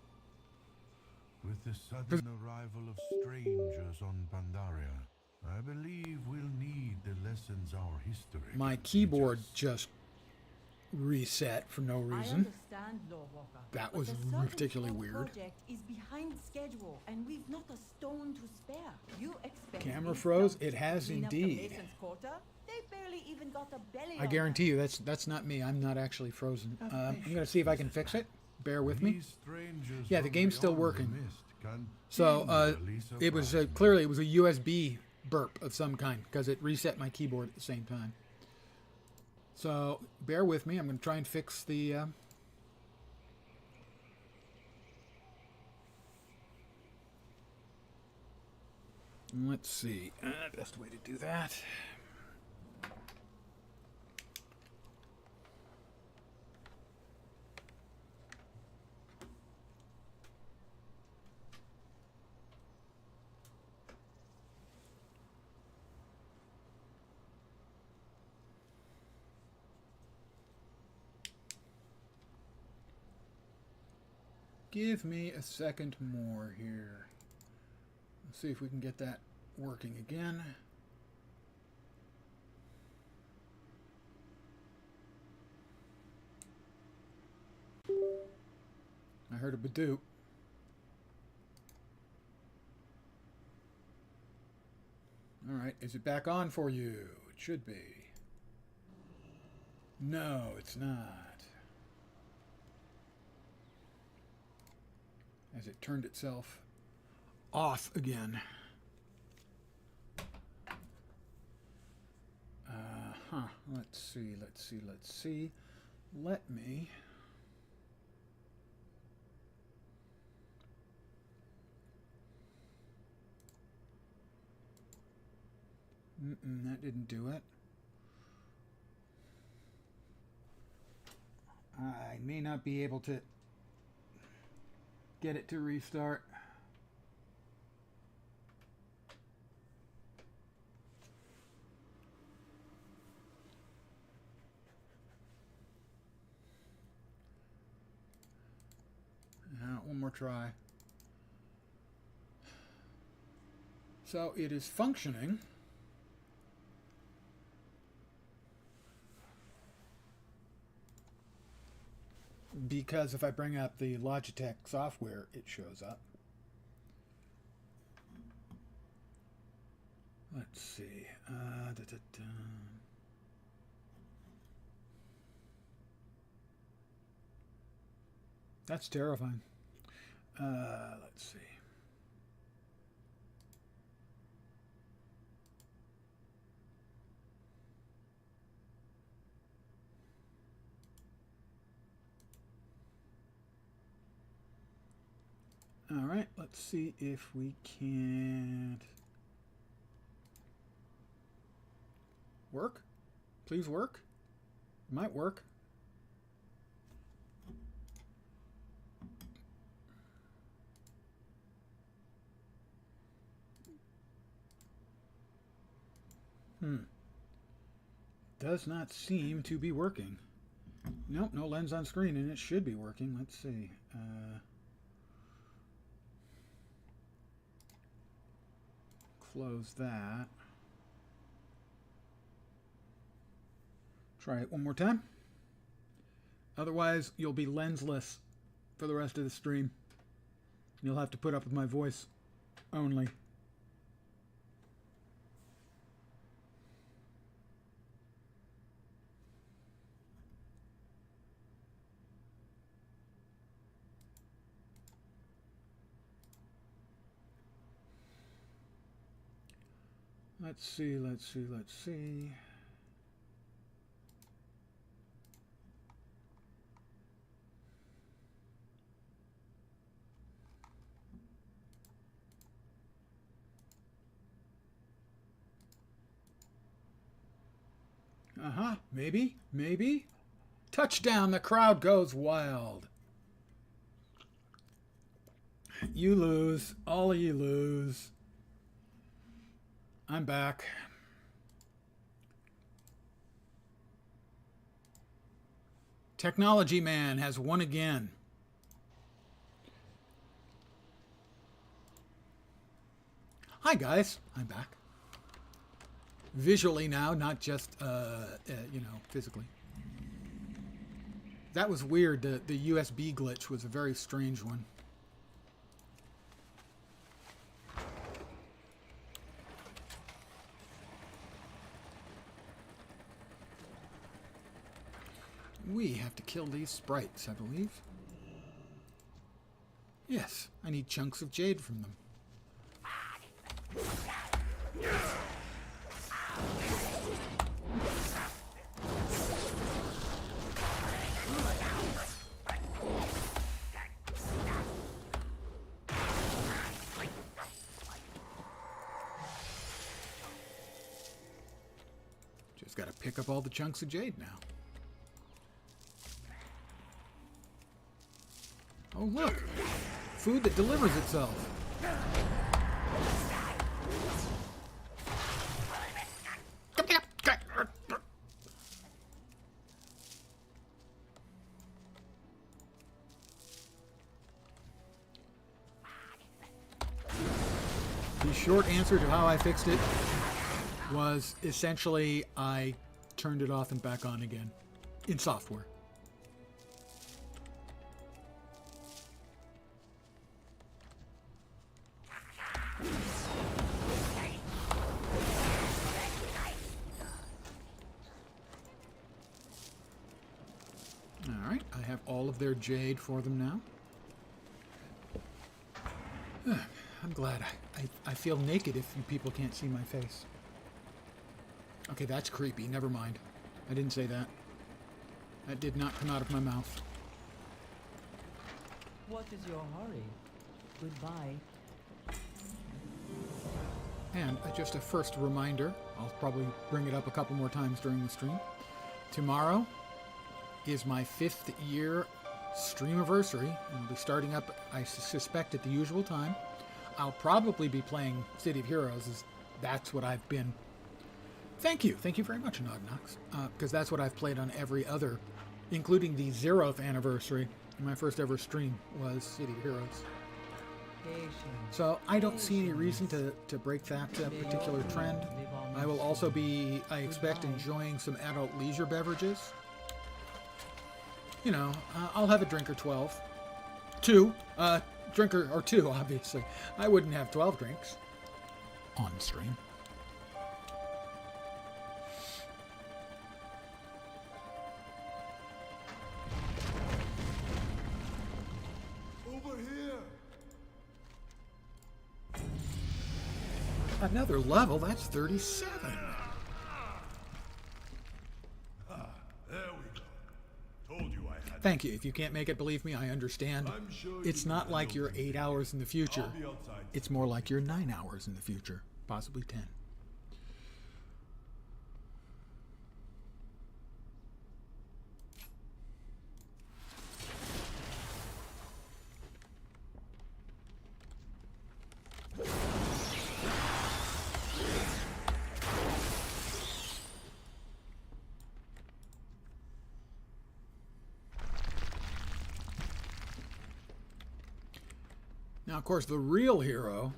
With the sudden arrival of strangers on Pandaria, I believe we'll need the lessons our history My can teach keyboard us. just reset for no I reason. understand, Lawwalker. That but was the Southern particularly Front weird. project is behind schedule, and we've not a stone to spare. You expect Camera these froze? thugs It to has clean up the indeed. Mason's Quarter? They barely even got a belly I on guarantee you that's not me. I'm not actually frozen. I'm going to see if I can fix it. Bear with me. These strangers Yeah, the from game's still beyond the working. mist So continually it was surprise me. clearly it was a USB burp of some kind because it reset my keyboard at the same time. So bear with me. I'm going to try and fix the. Let's see. Best way to do that. Give me a second more here. Let's see if we can get that working again. I heard a Badoop. All right, is it back on for you? It should be. No, it's not. As it turned itself off again. Let's see. Let me. That didn't do it. I may not be able to get it to restart. One more try. So it is functioning. Because if I bring up the Logitech software, it shows up. Let's see. That's terrifying. Let's see. All right, let's see if we can't work. Please work. It might work. Does not seem to be working. Nope, no lens on screen, and it should be working. Let's see. Close that. Try it one more time. Otherwise, you'll be lensless for the rest of the stream. You'll have to put up with my voice only. Let's see. Uh-huh. Maybe. Maybe. Touchdown. The crowd goes wild. You lose. All of you lose. I'm back. Technology Man has won again. Hi guys, I'm back. Visually now, not just, you know, physically. That was weird. The USB glitch was a very strange one. We have to kill these sprites, I believe. Yes, I need chunks of jade from them. Just gotta pick up all the chunks of jade now. Oh, look! Food that delivers itself. The short answer to how I fixed it was essentially I turned it off and back on again in software. Alright, I have all of their jade for them now. I'm glad. I feel naked if you people can't see my face. Okay, that's creepy. Never mind. I didn't say that. That did not come out of my mouth. What is your hurry? Goodbye. And just a first reminder, I'll probably bring it up a couple more times during the stream. Tomorrow is my 5th year Stream-A-Versary, and it'll be starting up, I suspect, at the usual time. I'll probably be playing City of Heroes, as that's what I've been. Thank you very much, Nognox, because that's what I've played on every other, including the 0th anniversary. My first ever stream was City of Heroes. So I don't see any reason to break that particular trend. I will also be, I expect, enjoying some adult leisure beverages. You know, I'll have a drink or 12. Drinker or 2, obviously. I wouldn't have 12 drinks on stream. Over here. Another level, that's 37. There we go. Told you I had. Thank you. If you can't make it, believe me, I understand. I'm sure It's you not can like handle you're things. 8 hours in the future. I'll be outside. It's more like you're 9 hours in the future. Possibly 10. Now, of course, the real hero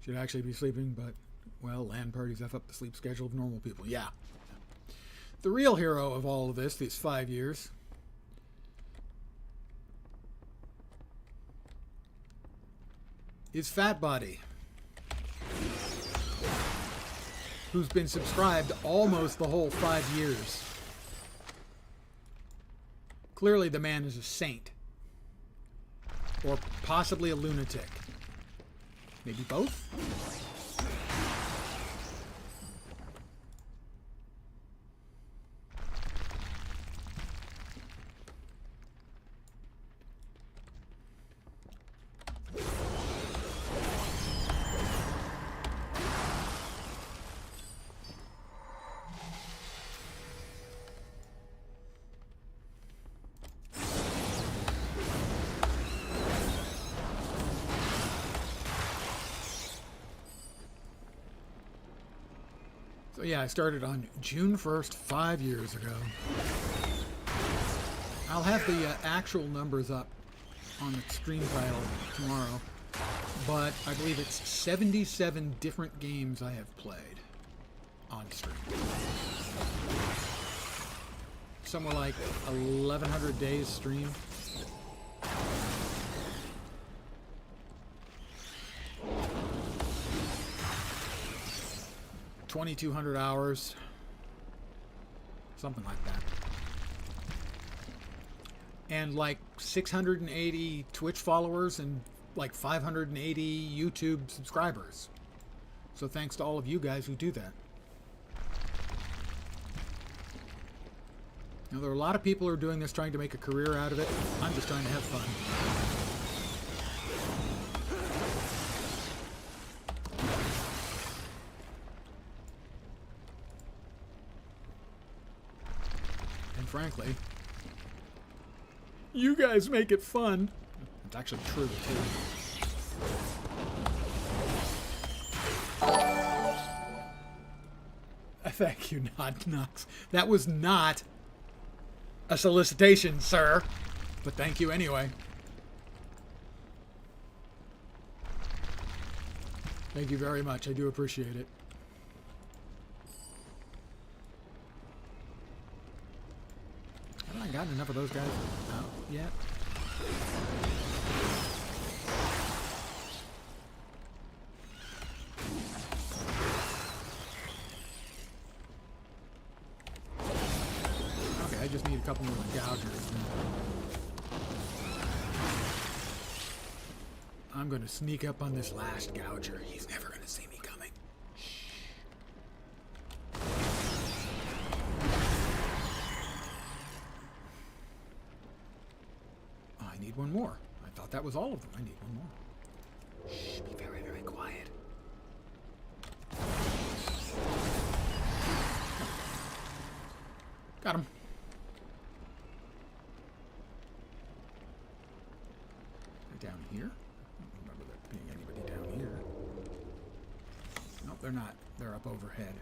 should actually be sleeping, but, well, LAN parties F up the sleep schedule of normal people. Yeah. The real hero of all of this, these 5 years, is Fat Body, who's been subscribed almost the whole 5 years. Clearly, the man is a saint. Or possibly a lunatic. Maybe both? So yeah, I started on June 1st, 5 years ago. I'll have the actual numbers up on the stream title tomorrow, but I believe it's 77 different games I have played on stream. Somewhere like 1,100 days stream. $2,200 hours, something like that, and like 680 Twitch followers and like 580 YouTube subscribers. So thanks to all of you guys who do that. Now, there are a lot of people who are doing this trying to make a career out of it. I'm just trying to have fun. And frankly, you guys make it fun. It's actually true, too. Thank you, Knox. That was not a solicitation, sir. But thank you anyway. Thank you very much. I do appreciate it. Haven't I gotten enough of those guys out yet? I just need a couple more gougers. I'm going to sneak up on this last gouger. He's never going to see me coming. Shh. Oh, I need one more. I thought that was all of them. I need one more. Shh, be very, very quiet. Got him. Down here? I don't remember there being anybody down here. Nope, they're not. They're up overhead.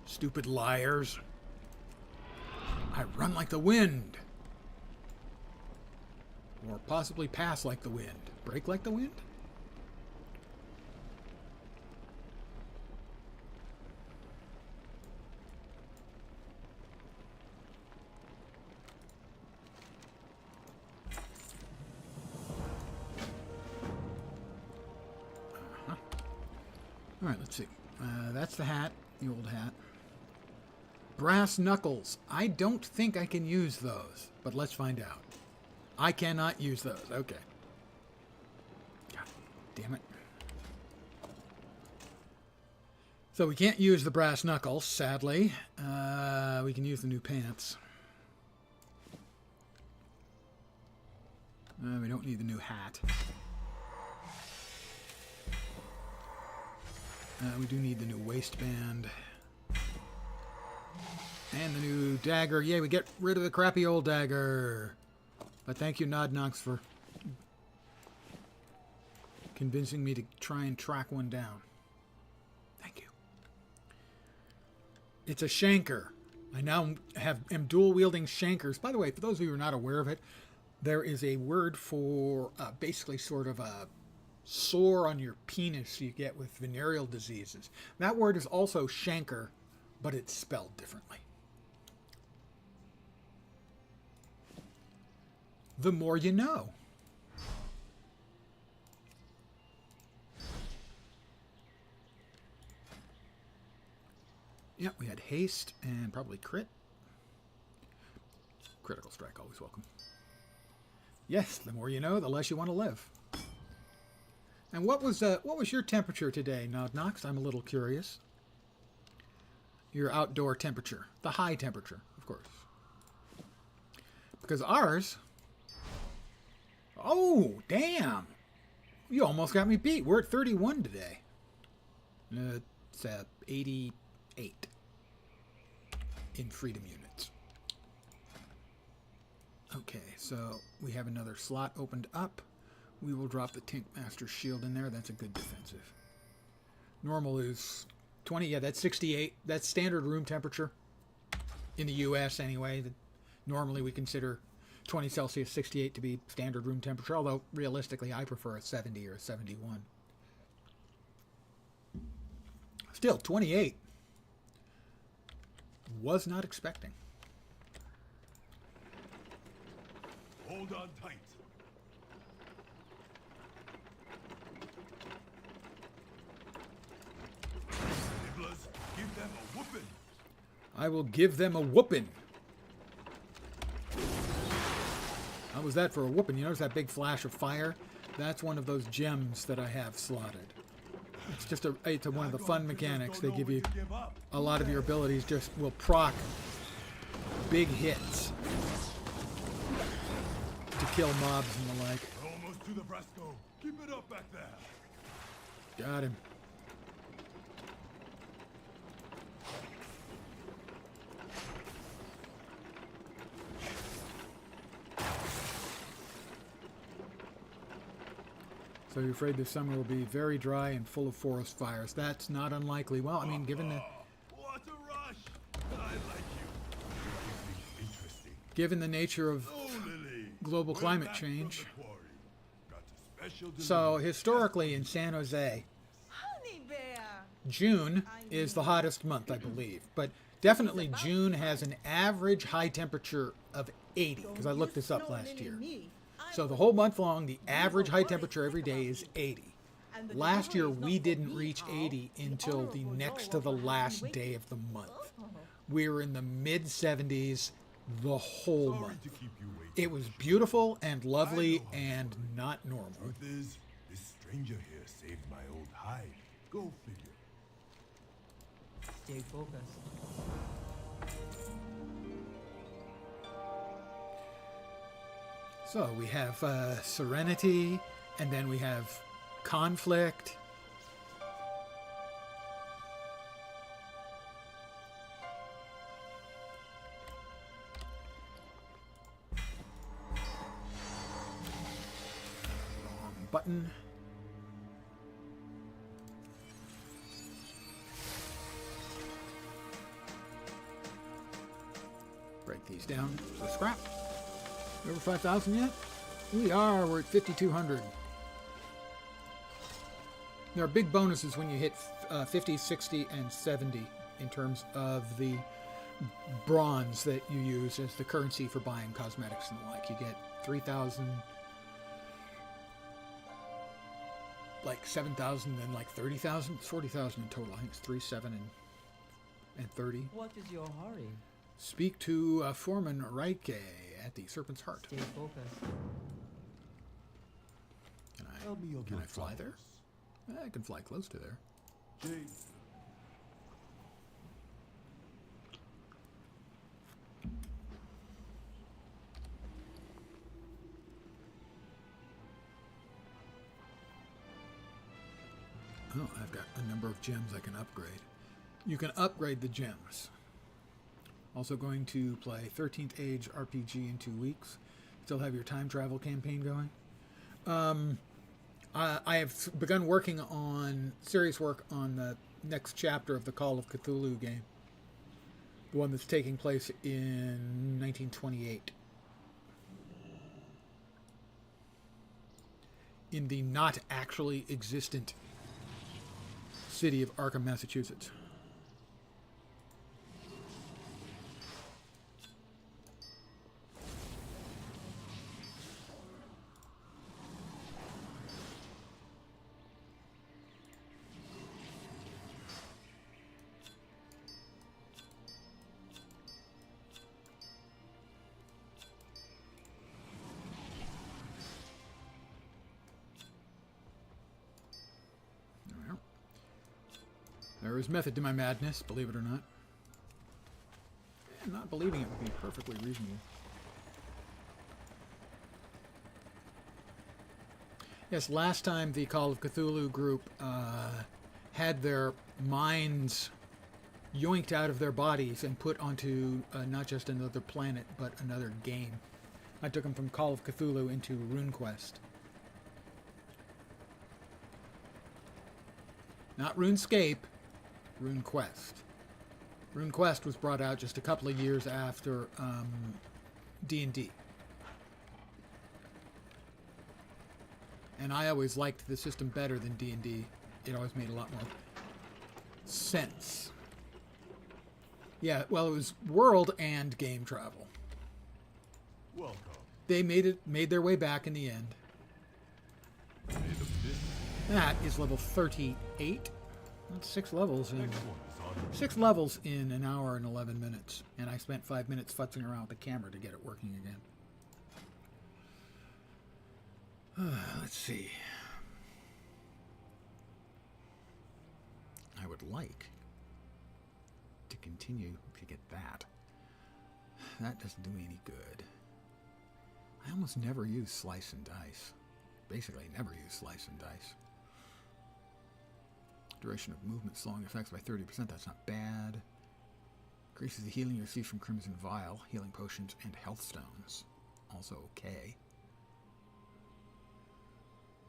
Stupid liars. I run like the wind. Or possibly pass like the wind. Brake like the wind? All right, let's see. That's the hat, the old hat. Brass knuckles. I don't think I can use those, but let's find out. I cannot use those. Okay. God damn it. So we can't use the brass knuckles, sadly. We can use the new pants. We don't need the new hat. We do need the new waistband. And the new dagger. Yay, we get rid of the crappy old dagger. But thank you, Nodnox, for convincing me to try and track one down. Thank you. It's a shanker. I now am dual-wielding shankers. By the way, for those of you who are not aware of it, there is a word for basically sort of a sore on your penis you get with venereal diseases. That word is also shanker, but it's spelled differently. The more you know. Yeah, we had haste and probably crit. Critical strike, always welcome. Yes, the more you know, the less you want to live. And what was your temperature today, Nodnox? I'm a little curious. Your outdoor temperature. The high temperature, of course. Because ours... Oh, damn! You almost got me beat. We're at 31 today. It's 88 in freedom units. Okay, so we have another slot opened up. We will drop the Tink Master Shield in there. That's a good defensive. Normal is 20, yeah, that's 68. That's standard room temperature in the U.S. anyway. Normally we consider 20 Celsius 68 to be standard room temperature, although realistically I prefer a 70 or a 71. Still, 28. Was not expecting. Hold on tight. Nibblers, give them a whooping. I will give them a whooping. How was that for a whooping? You notice that big flash of fire? That's one of those gems that I have slotted. It's just it's one of the fun mechanics. They give you a lot of your abilities just will proc big hits to kill mobs and the like. Almost to the Brasco. Keep it up back there. Got him. So you're afraid this summer will be very dry and full of forest fires. That's not unlikely. Well, I mean, given the What a rush! I like you. Interesting. given the nature of Oh, Lily. global We're climate back from change. the quarry. Got a special So delivery. historically in San Jose, Honey bear. June is the hottest month, I believe. But definitely June has an average high temperature of 80, because I looked this up last year. So the whole month long, the average high temperature every day is 80. Last year, we didn't reach 80 until the next to the last day of the month. We were in the mid-70s the whole Sorry month. to keep you waiting. It was beautiful and lovely and not normal. Truth is, this stranger here saved my old hide. Go figure. Stay focused. So we have serenity, and then we have conflict. Wrong button. Break these down to scrap. Over 5,000 yet? We are. We're at 5,200. There are big bonuses when you hit 50, 60, and 70 in terms of the bronze that you use as the currency for buying cosmetics and the like. You get 3,000, like 7,000, then like 30,000. It's 40,000 in total. I think it's 3, 7, and 30. What is your hurry? Speak to Foreman Raike at the Serpent's Heart. Stay focused. Can I fly there? I can fly close to there. Jade. Oh, I've got a number of gems I can upgrade. You can upgrade the gems. Also going to play 13th Age RPG in 2 weeks. Still have your time travel campaign going. I have begun working on serious work on the next chapter of the Call of Cthulhu game. The one that's taking place in 1928. In the not actually existent city of Arkham, Massachusetts. There is method to my madness, believe it or not. And not believing it would be perfectly reasonable. Yes, last time the Call of Cthulhu group had their minds yoinked out of their bodies and put onto not just another planet, but another game. I took them from Call of Cthulhu into RuneQuest. Not RuneScape. Rune Quest. Rune Quest was brought out just a couple of years after D&D. And I always liked the system better than D&D. It always made a lot more sense. Yeah, well, it was world and game travel. Welcome. They made their way back in the end. May the mist. That is level 38. That's 6 levels in Next one is on me. 6 levels in an hour and 11 minutes, and I spent 5 minutes futzing around with the camera to get it working again. Let's see. I would like to continue to get that. That doesn't do me any good. I almost never use slice and dice. Basically, never use slice and dice. Duration of movement slowing effects by 30%. That's not bad. Increases the healing you receive from Crimson Vial, healing potions, and health stones. Also okay.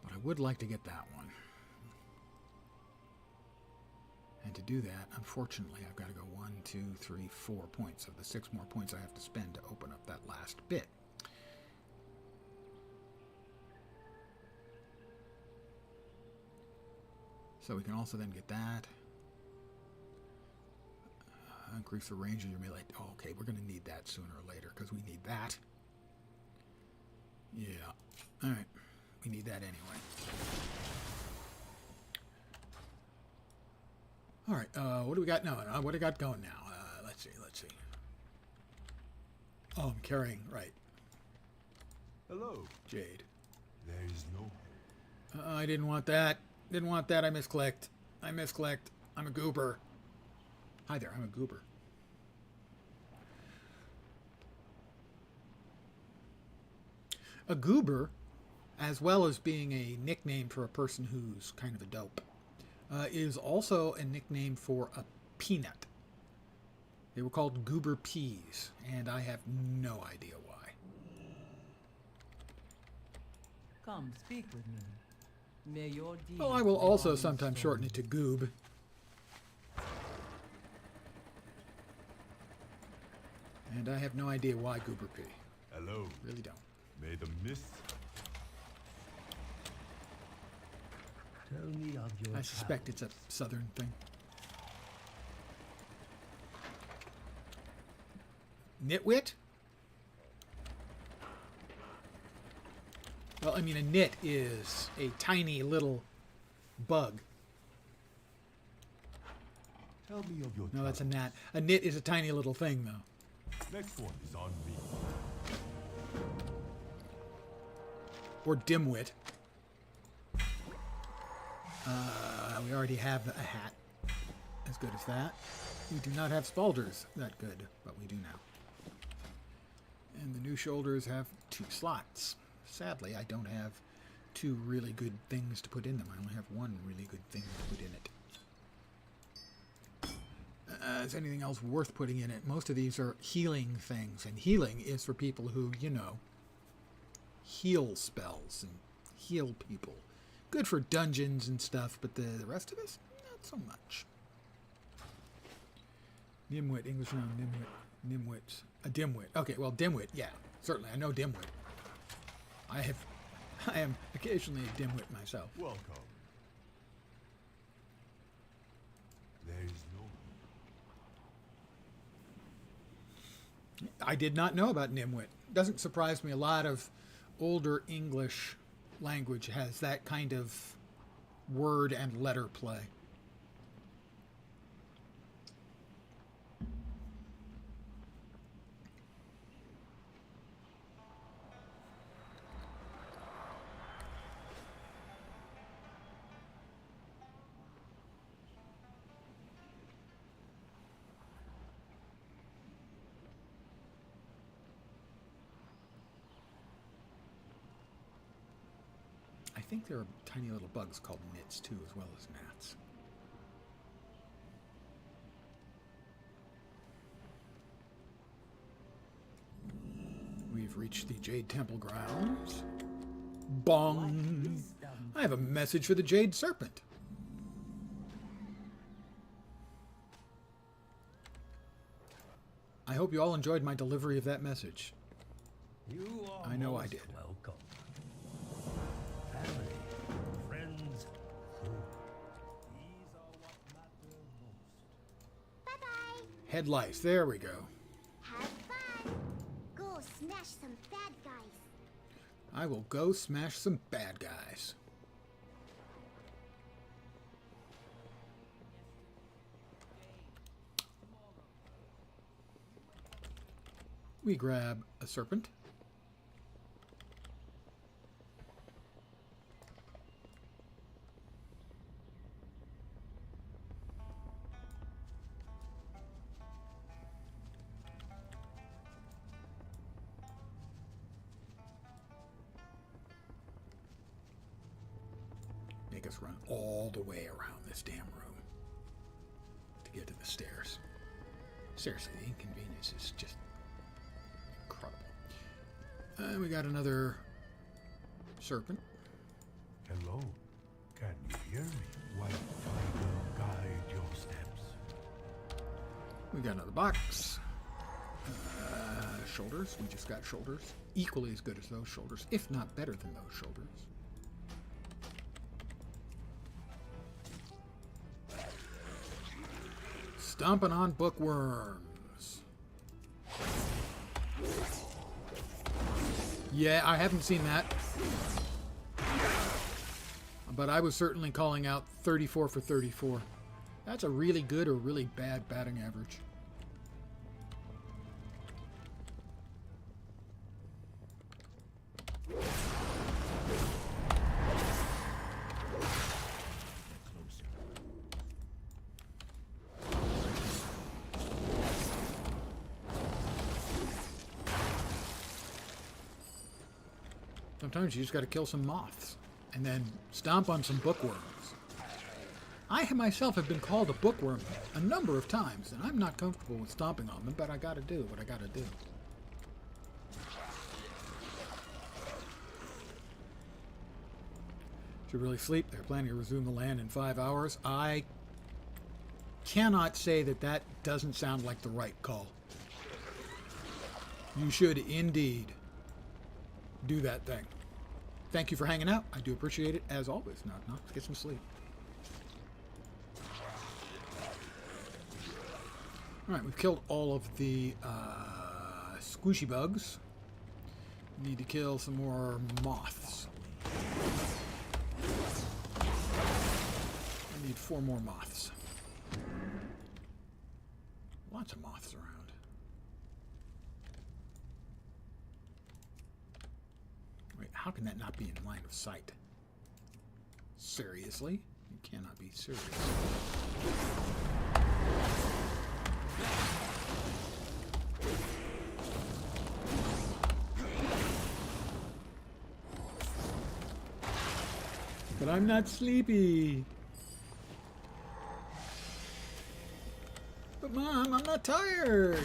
But I would like to get that one. And to do that, unfortunately, I've got to go 1, 2, 3, 4 points of the 6 more points I have to spend to open up that last bit. So we can also then get that. Increase the range of your melee. Oh, okay, we're going to need that sooner or later because we need that. Yeah. All right. We need that anyway. All right. What do we got now? What do we got going now? Let's see. Oh, I'm carrying. Right. Hello. Jade. There is no. I didn't want that. Didn't want that. I misclicked. I'm a goober. Hi there. I'm a goober. A goober, as well as being a nickname for a person who's kind of a dope, is also a nickname for a peanut. They were called goober peas, and I have no idea why. Come, speak with me. May your deeds Well, I will live also on in sometimes stone. shorten it to goob. And I have no idea why goober pea. Hello. Really don't. May the mist. Tell me of your I suspect it's a southern thing. Nitwit? Well, I mean, a nit is a tiny little bug. Tell me of your. No, that's a gnat. A nit is a tiny little thing, though. Next one is on me. Or dimwit. We already have a hat as good as that. We do not have spaulders that good, but we do now. And the new shoulders have 2 slots. Sadly, I don't have 2 really good things to put in them. I only have 1 really good thing to put in it. Is anything else worth putting in it? Most of these are healing things, and healing is for people who, you know, heal spells and heal people. Good for dungeons and stuff, but the rest of us, not so much. Nimwit, English noun, nimwit, nimwit, a dimwit. Okay, well, dimwit, yeah, certainly, I know dimwit. I am occasionally a dimwit myself. Welcome. There is no. I did not know about nimwit. Doesn't surprise me. A lot of older English language has that kind of word and letter play. I think there are tiny little bugs called nits too, as well as gnats. We've reached the Jade Temple grounds. Bong! I have a message for the Jade Serpent. I hope you all enjoyed my delivery of that message. You are I know I most did. welcome. Family, friends, food. These are what matter most. Bye-bye. Head lice. There we go. Have fun. Go smash some bad guys. I will go smash some bad guys. We grab a serpent. Make us run all the way around this damn room to get to the stairs. Seriously, the inconvenience is just incredible. And we got another serpent. Hello. Can you hear me? White tiger, guide your steps. We got another box. Shoulders. We just got shoulders. Equally as good as those shoulders, if not better than those shoulders. Stomping on bookworms. Yeah, I haven't seen that. But I was certainly calling out 34 for 34. That's a really good or really bad batting average. Sometimes you just got to kill some moths and then stomp on some bookworms. I myself have been called a bookworm a number of times, and I'm not comfortable with stomping on them, but I got to do what I got to do. Should really sleep. They're planning to resume the land in 5 hours. I cannot say that that doesn't sound like the right call. You should indeed do that thing. Thank you for hanging out. I do appreciate it, as always. Knock, knock. Let's get some sleep. Alright, we've killed all of the squishy bugs. We need to kill some more moths. I need 4 more moths. Lots of moths around. Wait, how can that not be in line of sight? Seriously? You cannot be serious. But I'm not sleepy. But Mom, I'm not tired.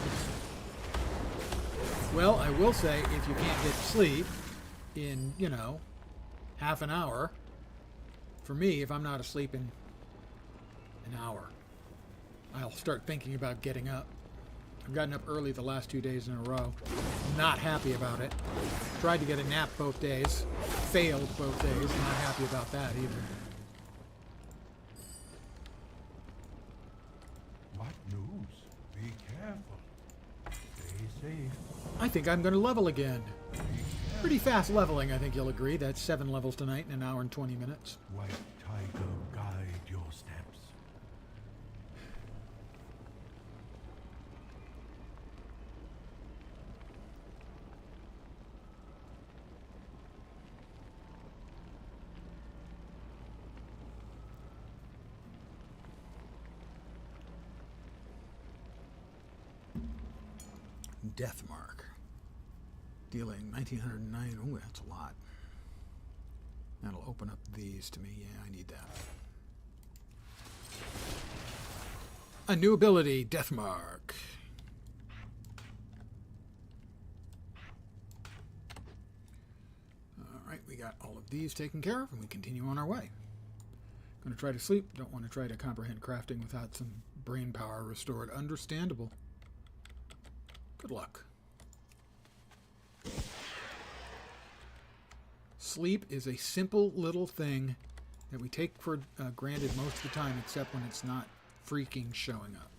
Well, I will say, if you can't get to sleep in, you know, half an hour, for me, if I'm not asleep in an hour, I'll start thinking about getting up. I've gotten up early the last 2 days in a row. Not happy about it. Tried to get a nap both days. Failed both days. Not happy about that either. What news? Be careful. Stay safe. I think I'm going to level again. Pretty fast leveling, I think you'll agree. That's 7 levels tonight in an hour and 20 minutes. White tiger, guide your steps. Death mark. Dealing 1909. Oh, that's a lot. That'll open up these to me. Yeah, I need that. A new ability, Death mark. Alright, we got all of these taken care of, and we continue on our way. Gonna try to sleep. Don't want to try to comprehend crafting without some brain power restored. Understandable. Good luck. Sleep is a simple little thing that we take for granted most of the time, except when it's not freaking showing up.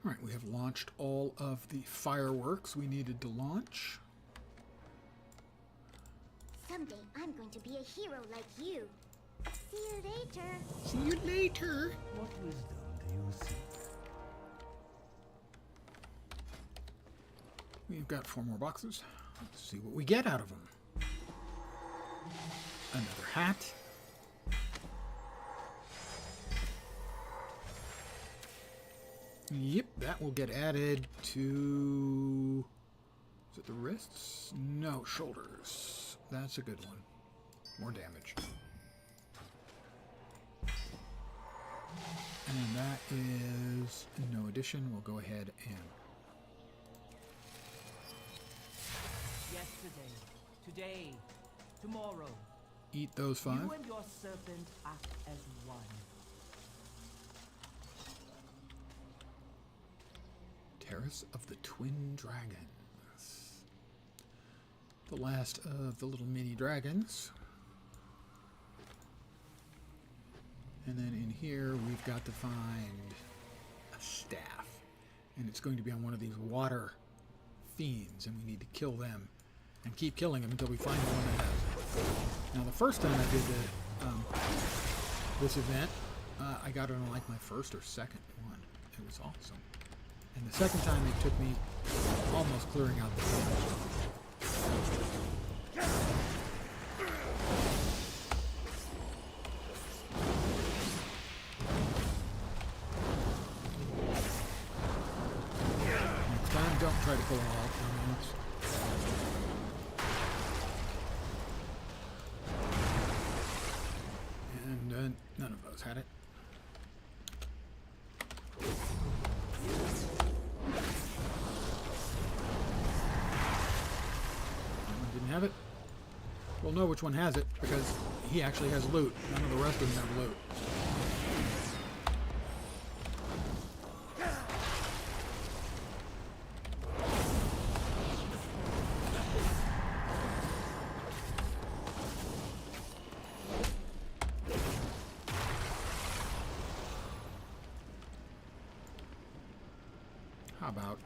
Alright, we have launched all of the fireworks we needed to launch. Someday I'm going to be a hero like you. See you later. See you later. What wisdom do you seek? We've got 4 more boxes. Let's see what we get out of them. Another hat. Yep, that will get added to... Is it the wrists? No, shoulders. That's a good one. More damage. And that is no addition. We'll go ahead and... Yesterday, today, tomorrow. eat those 5. You and your serpent act as one. Terrace of the Twin Dragons. The last of the little mini dragons. And then in here we've got to find a staff. And it's going to be on one of these water fiends, and we need to kill them. And keep killing them until we find the one that has it. Now the first time I did this event, I got it on like my first or second one. It was awesome. And the second time it took me almost clearing out the damage. Next time, don't try to pull it off. And none of those had it. Have it? We'll know which one has it because he actually has loot. None of the rest of them have loot. How about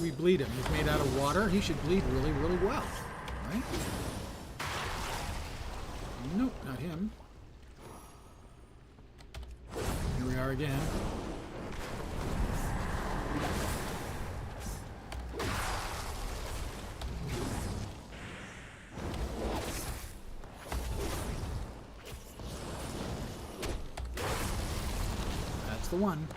we bleed him? He's made out of water. He should bleed really, really well, right? Nope, not him. Here we are again. That's the one.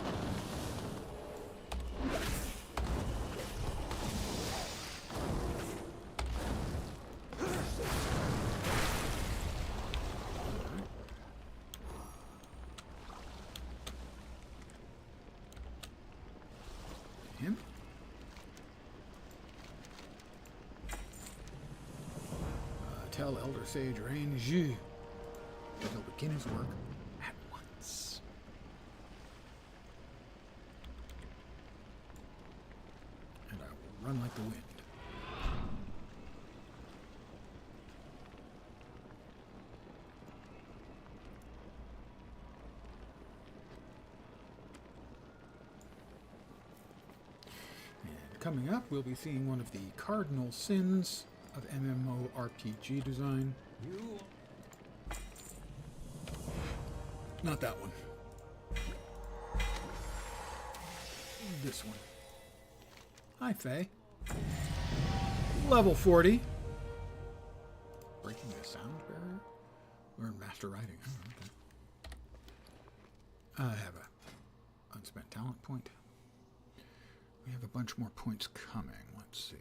Him? Tell Elder Sage Range that he'll begin his work at once. And I will run like the wind. Coming up, we'll be seeing one of the cardinal sins of MMORPG design. Not that one. This one. Hi, Faye. Level 40. Breaking the sound barrier? Learn master writing. Oh, okay. I have a unspent talent point. We have a bunch more points coming. Let's see.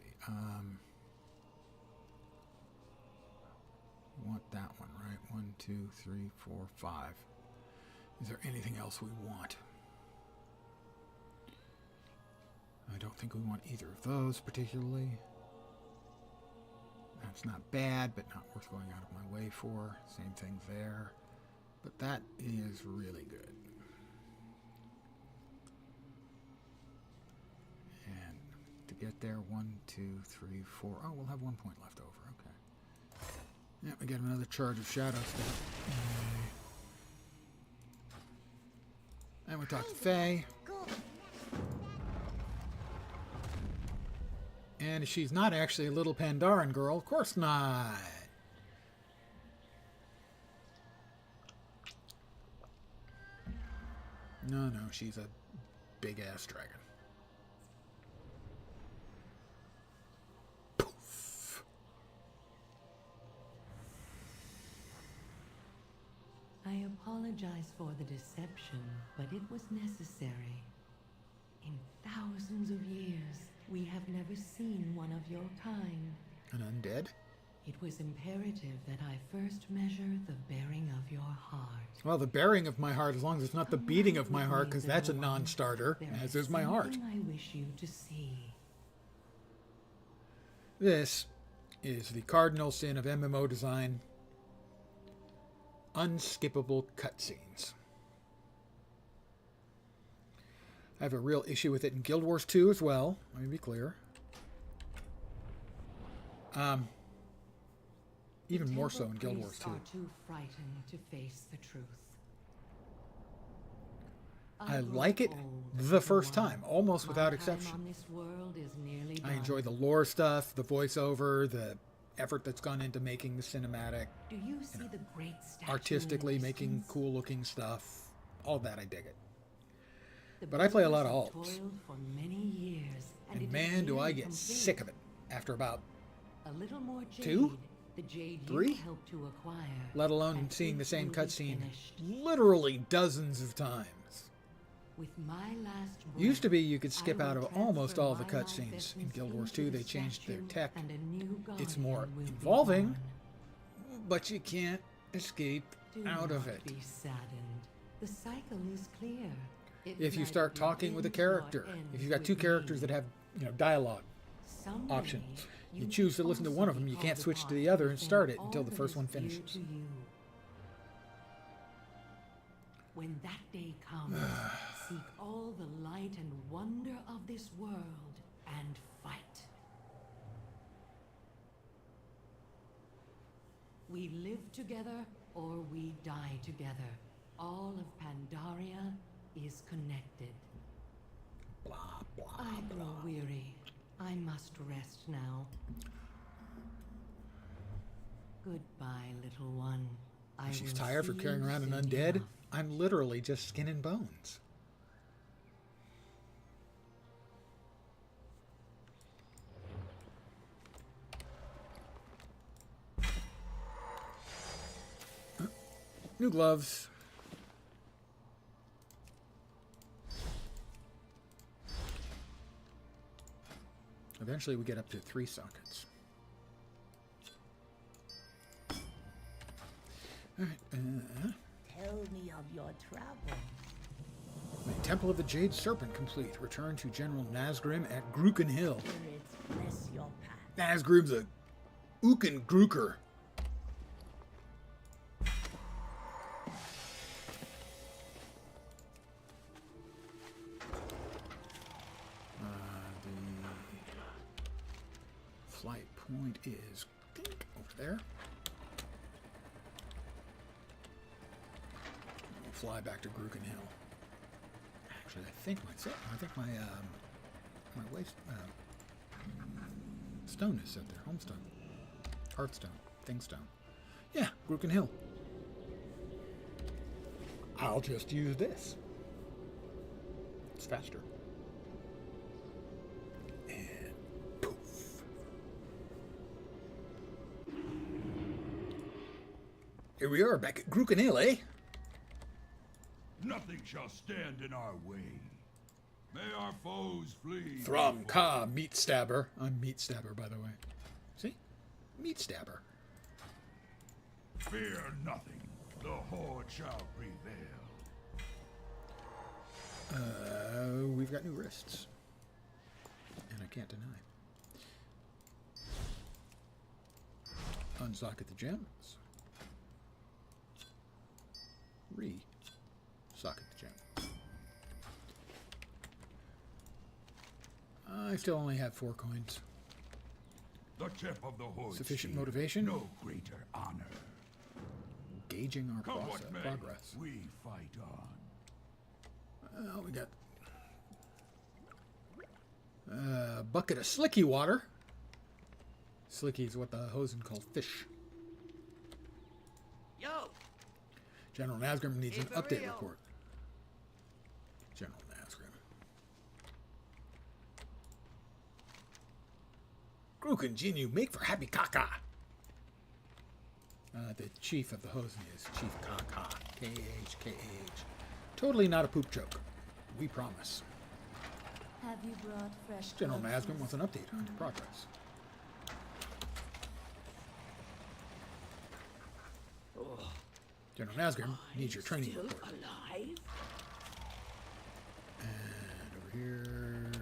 want that one, right? 1, 2, 3, 4, 5. Is there anything else we want? I don't think we want either of those particularly. That's not bad, but not worth going out of my way for. Same thing there. But that is really good. And to get there, 1, 2, 3, 4. Oh, we'll have 1 point left over. Okay. Yeah, we get another charge of shadow stuff. And we talk to Faye. And she's not actually a little Pandaran girl. Of course not. No, she's a big-ass dragon. Poof. I apologize for the deception, but it was necessary. In thousands of years, we have never seen one of your kind. An undead? It was imperative that I first measure the bearing of your heart. Well, the bearing of my heart, as long as it's not the beating of my heart, because that's a non-starter, as is my heart. I wish you to see. This is the cardinal sin of MMO design. Unskippable cutscenes. I have a real issue with it in Guild Wars 2 as well. Let me be clear. Even more so in Guild Wars 2. Are too frightened to face the truth. I like it the first time, almost without exception. I enjoy the lore stuff, the voiceover, the effort that's gone into making the cinematic. Do you see the great statue artistically making cool looking stuff. All that, I dig it. But I play a lot of alts. And man, do I get sick of it after about a little more jade, 2? the jade 3? Help to acquire, let alone seeing the same cutscene literally dozens of times. With my last Used to be you could skip out of almost all the cutscenes. In Guild Wars 2 they changed their tech. It's more involving, but you can't escape out of it. Be saddened. The cycle is clear. If you start talking with a character, if you've got 2 characters that have, dialogue options, you choose to listen to one of them, you can't switch to the other and start it until the first one finishes. When that day comes, seek all the light and wonder of this world and fight. We live together or we die together. All of Pandaria is connected. Blah, blah, I grow weary. I must rest now. Goodbye, little one. She's tired for carrying around an undead. I'm literally just skin and bones. New gloves. Eventually we get up to 3 sockets. Alright, Tell me of your travel. the Temple of the Jade Serpent complete. Return to General Nazgrim at Gruken Hill. Spirits bless your path. Nazgrim's a Uken Gruker. The flight point is over there. We'll fly back to Gruken Hill. Actually, I think my my waist stone is set there. Homestone, Hearthstone, Thingstone. Yeah, Gruken Hill. I'll just use this. It's faster. And poof. Here we are back at Gruken Hill, eh? Nothing shall stand in our way. May our foes flee. Throm Ka, Meatstabber. I'm Meatstabber, by the way. See? Meatstabber. Fear nothing. The Horde shall prevail. We've got new wrists. And I can't deny. Unsocket the gems. Re-socket the gems. I still only have 4 coins. The tip of the Horde. Sufficient seal. motivation? No greater honor. Gauging our Come what may, progress. we fight on. We got a bucket of slicky water. Slicky is what the Hosen call fish. Yo! General Nazgrim needs an Hey, for update real. report. General Nazgrim. Gruken Jinu make for happy Kaka. The chief of the Hosen is Chief Kaka. K-A-H, K-A-H. Totally not a poop joke. We promise. Have you brought fresh General clothes? Nazgrim wants an update on your progress. General Nazgrim needs your training Still report. alive? And over here...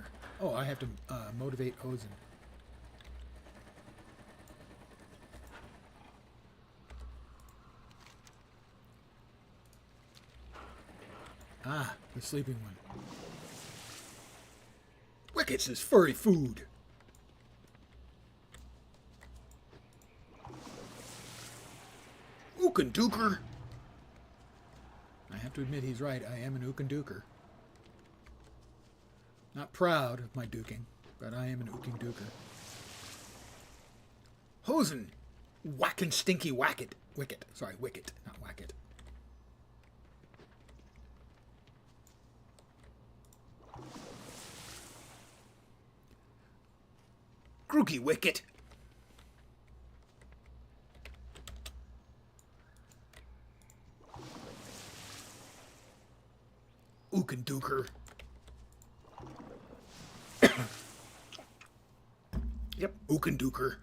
Oh, I have to motivate Hosen. Ah, the sleeping one. Wickets is furry food. Ookenduker. I have to admit he's right. I am an Ookenduker. Not proud of my duking, but I am an Ookenduker. Hosen. Whackin' stinky whacket. Wicket. Sorry, wicket, not whacket. Grooky wicket. Ookenduker. Yep, Ookenduker.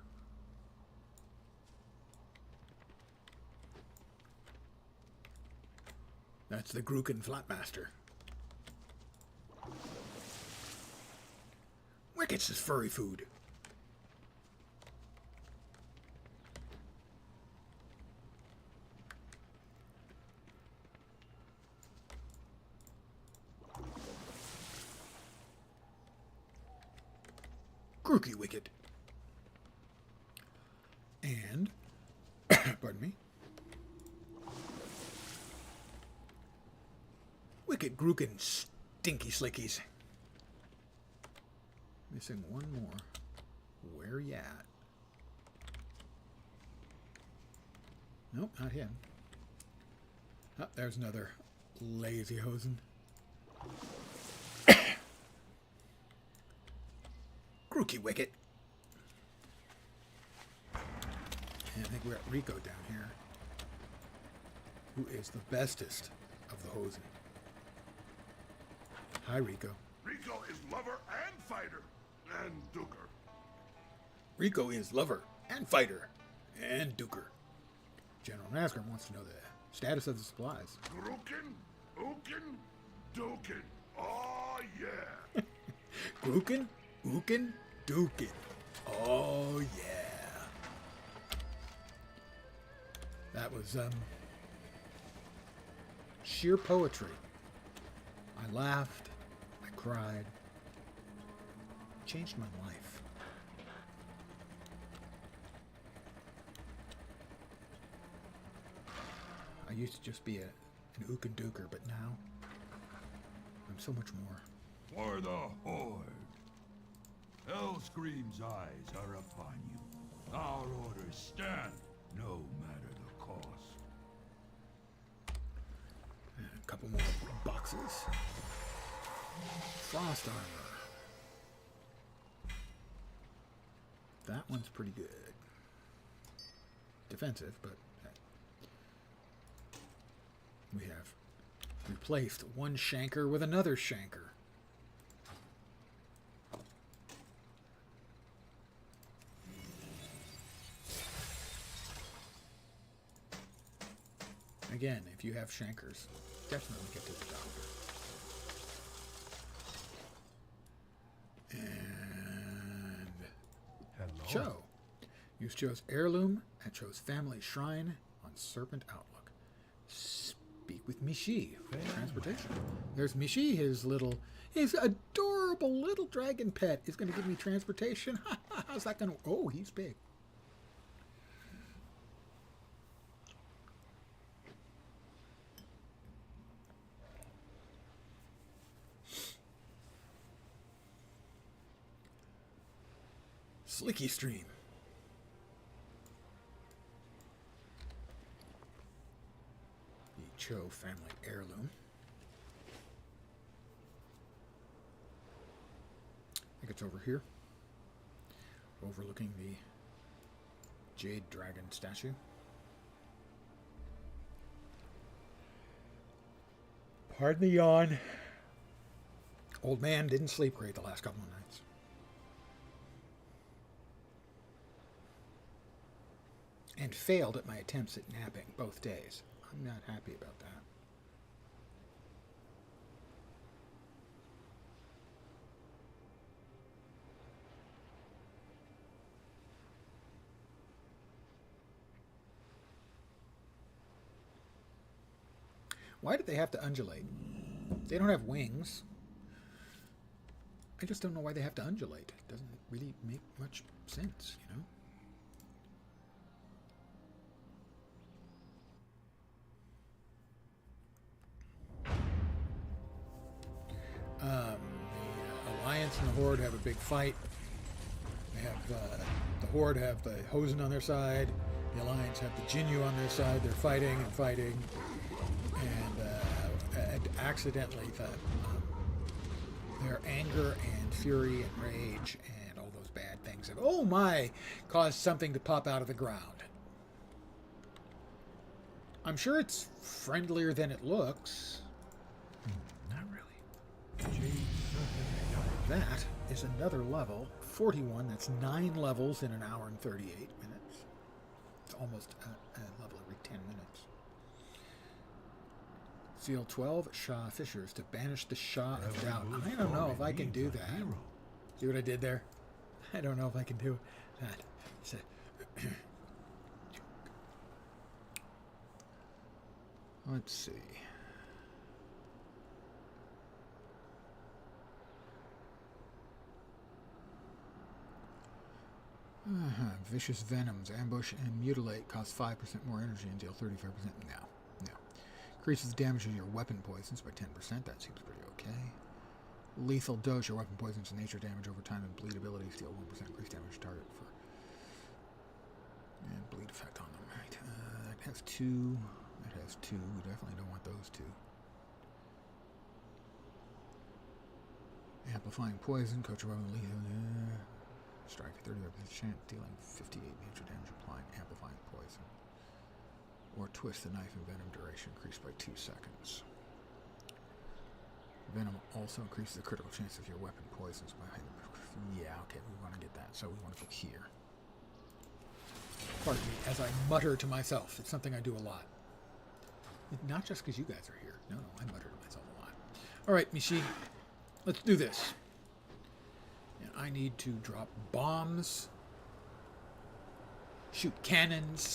That's the Gruken Flatmaster. Wickets is furry food. Crooky Wicket. And, pardon me, Wicked Gruken Stinky Slickies. Missing one more. Where ya at? Nope, not him. Oh, there's another lazy hosen. Crooky Wicket. And I think we're at Rico down here, who is the bestest of the hosen. Hi, Rico. Rico is lover and fighter. And duker. Rico is lover and fighter and duker. General Nazgrim wants to know the status of the supplies. Gruken, Ooken, Duken. Oh, yeah. Gruken, Ooken, Duken. Oh, yeah. That was, sheer poetry. I laughed. I cried. It changed my life. I used to just be an Ookenduker, but now I'm so much more. For the Horde. Hellscream's eyes are upon you. Our orders stand, no matter the cost. And a couple more boxes. Frost armor. That one's pretty good. Defensive, but we have replaced one shanker with another shanker. again, if you have chancres, definitely get to the doctor. And Hello. Cho. Use Cho's heirloom at Cho's family shrine on Serpent Outlook. Speak with Mishi for transportation. There's Mishi, his adorable little dragon pet is going to give me transportation. How's that going to... Oh, he's big. Slicky Stream. The Cho family heirloom. I think it's over here. Overlooking the Jade Dragon statue. Pardon the yawn. Old man didn't sleep great the last couple of nights. And failed at my attempts at napping both days. I'm not happy about that. Why did they have to undulate? They don't have wings. I just don't know why they have to undulate. It doesn't really make much sense, you know? The Alliance and the Horde have a big fight. They have the Horde have the Hosen on their side. The Alliance have the Jinyu on their side. They're fighting and fighting, and accidentally their anger and fury and rage and all those bad things have, oh my, caused something to pop out of the ground. I'm sure it's friendlier than it looks. Not really. That is another level. 41, that's 9 levels in an hour and 38 minutes. It's almost a level every 10 minutes. Seal 12, Shah Fishers, to banish the Shah of Doubt. I don't know if I can do that. See what I did there? I don't know if I can do that. Let's see. Vicious Venoms, ambush and mutilate, cost 5% more energy and deal 35%. No. Increases the damage of your weapon poisons by 10%. That seems pretty okay. Lethal dose, your weapon poisons and nature damage over time and bleed abilities deal 1% increased damage target for and bleed effect on them. Right. That has 2. That has 2. We definitely don't want those 2. Amplifying poison, coach your weapon lethal. Strike 30% chance, dealing 58 nature damage, applying amplifying poison. Or twist the knife and venom duration increased by 2 seconds. Venom also increases the critical chance of your weapon poisons by... Yeah, okay, we want to get that, so we want to go here. Pardon me, as I mutter to myself. It's something I do a lot. Not just because you guys are here. No, I mutter to myself a lot. All right, Mishi, let's do this. And I need to drop bombs. Shoot cannons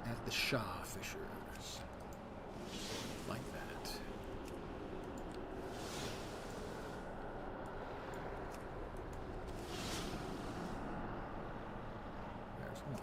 at the Shah Fishers. Like that. There's one.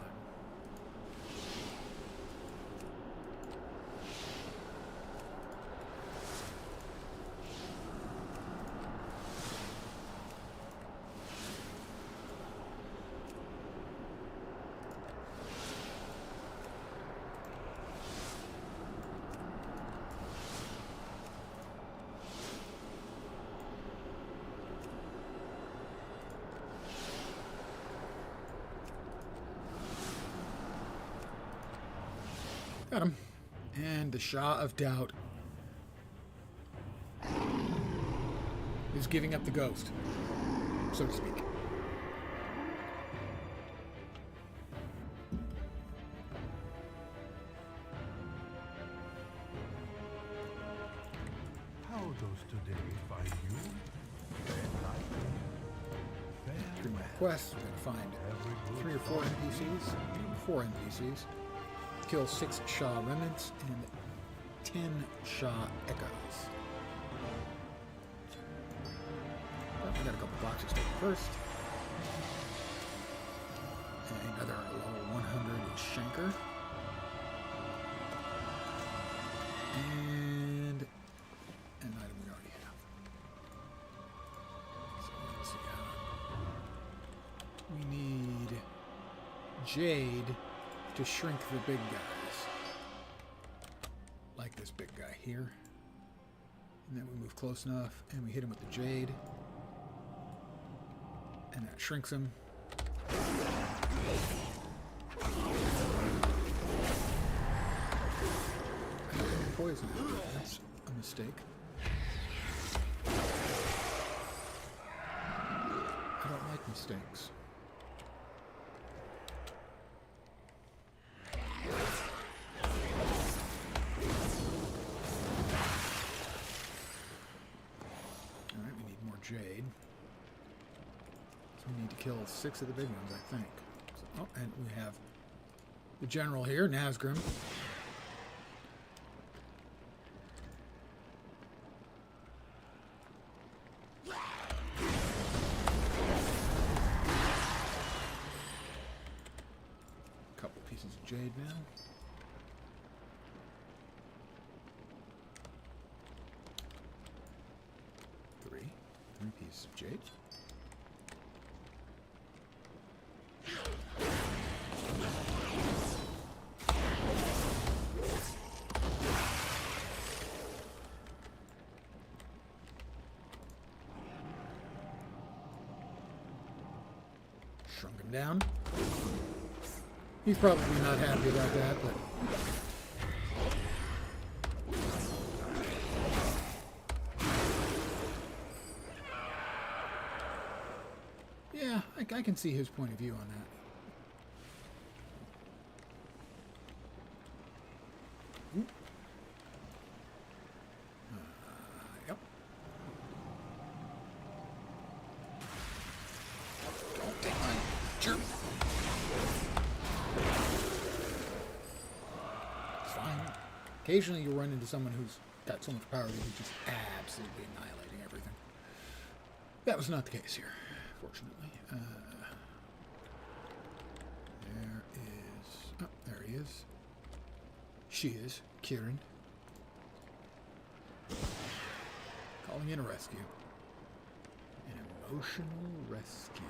Got him. And the Shah of Doubt is giving up the ghost, so to speak. mortals today find you? Red light. Through my quests, we're going to find 3 or 4 NPCs. 4 NPCs. Kill 6 Shah remnants and 10 Shah echoes. Well, we got a couple boxes to open first. Another level 100 Shanker. And an item we already have. So let's see. We need Jade to shrink the big guys. Like this big guy here. And then we move close enough and we hit him with the Jade. And that shrinks him. Poison. That's a mistake. I don't like mistakes. Alright, we need more Jade. So we need to kill 6 of the big ones, I think. So, oh, and we have the general here, Nazgrim. Jade now. Three pieces of jade. Shrunk him down. He's probably not happy about that, but yeah, I can see his point of view on that. Yep. Don't take my jerk. Occasionally you'll run into someone who's got so much power that he's just absolutely annihilating everything. That was not the case here, fortunately. There he is. She is, Kieran. Calling in a rescue. An emotional rescue.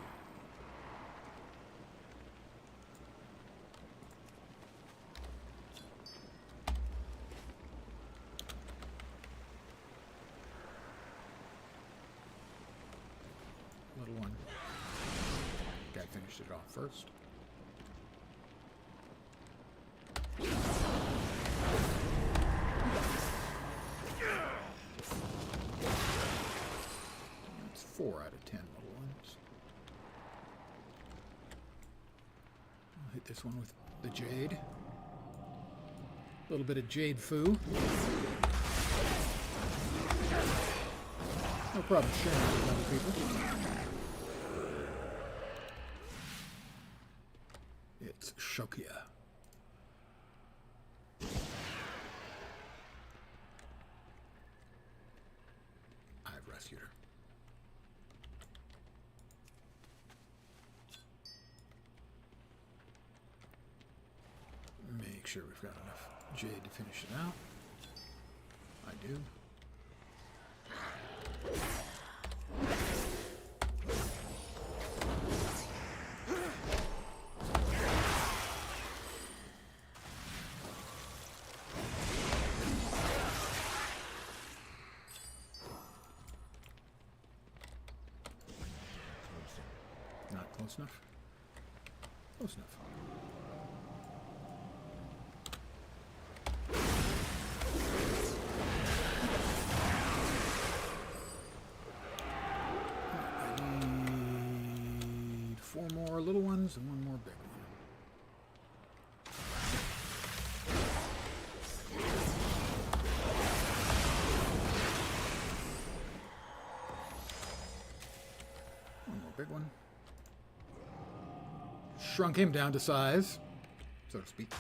Little one. Guy finished it off first. That's 4 out of 10 little ones. I'll hit this one with the jade. A little bit of jade foo. No problem sharing it with other people. It's Shokia. I've rescued her. Make sure we've got enough jade to finish it out. I do. Not close enough. Close enough. Little ones and one more big one. big one. Shrunk him down to size, so to speak.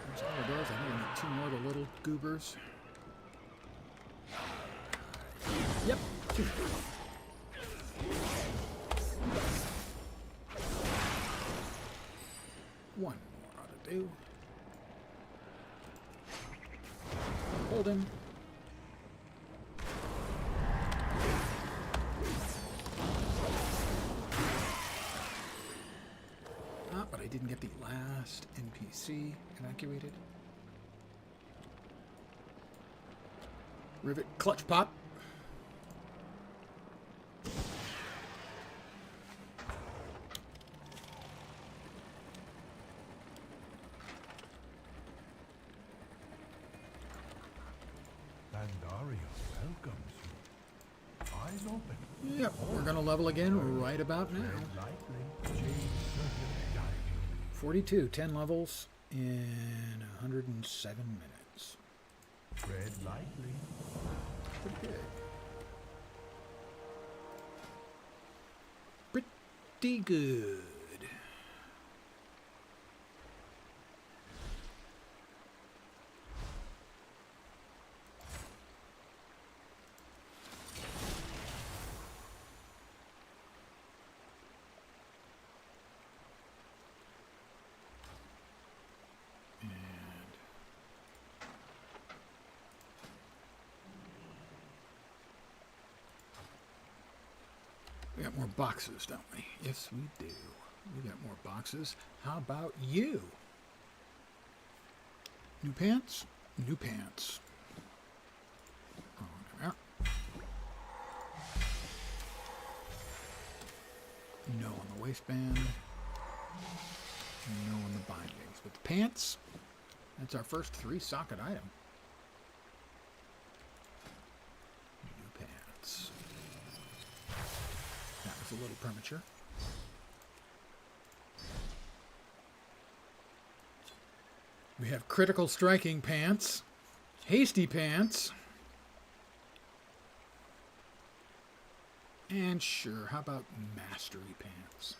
There's all of those. I think I need 2 more of the little goobers. Yep, 2. One more ought to do. Hold him. Ah, but I didn't get the last NPC evacuated. Rivet clutch pop. Pandaria welcomes you. Eyes open. Yep, we're gonna level again right about now. Tread lightly. Jade serpent diving. 42, 10 levels in 107 minutes. Tread lightly. Pretty good. Pretty good. We got more boxes, don't we? Yes, we do. We got more boxes. How about you? New pants? New pants. Oh, there. No on the waistband. No on the bindings. But the pants, that's our first 3-socket item. New pants. That was a little premature. We have critical striking pants, hasty pants, and sure, how about mastery pants?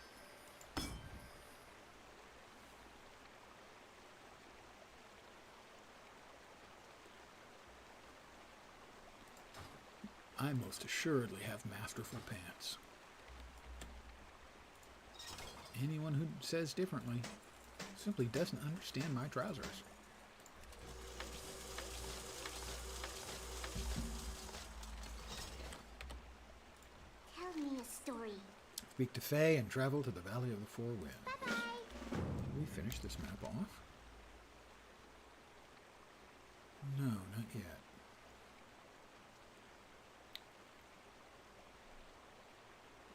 I most assuredly have masterful pants. Anyone who says differently simply doesn't understand my trousers. Tell me a story. Speak to Faye and travel to the Valley of the Four Winds. Bye-bye. Did we finish this map off? No, not yet.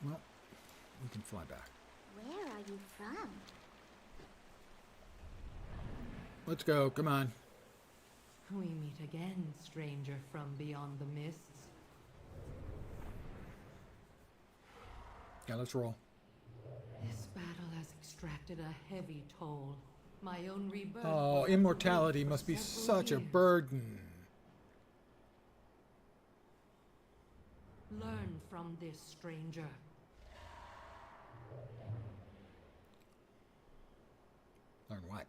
Well, we can fly back. Where are you from? Let's go, come on. We meet again, stranger from beyond the mists. Yeah, let's roll. This battle has extracted a heavy toll. My own rebirth. Oh, was immortality for must be several such a years. burden. Learn from this, stranger. Learn what?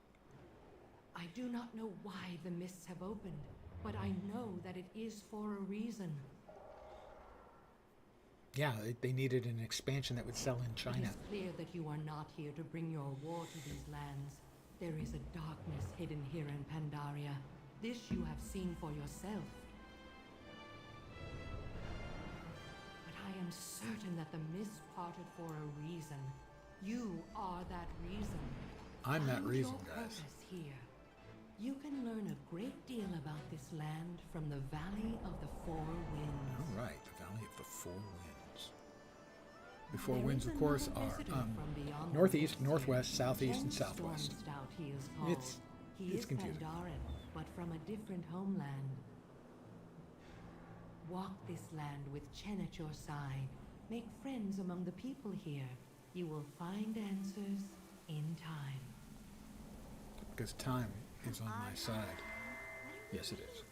I do not know why the mists have opened, but I know that it is for a reason. Yeah, they needed an expansion that would sell in It China. is clear that you are not here to bring your war to these lands. There is a darkness hidden here in Pandaria. This you have seen for yourself. But I am certain that the mists parted for a reason. You are that reason. I'm that Find reason, your guys. purpose here. You can learn a great deal about this land from the Valley of the Four Winds. All right, the Valley of the Four Winds. The Four There Winds, is of course, another are visitor from beyond the northeast, mists northwest, here. southeast, and Jen southwest. Stormstout, he is called. He It's is confusing. Pandaran, but from a different homeland. Walk this land with Chen at your side. Make friends among the people here. You will find answers in time. Because time is on my side. Yes, it is.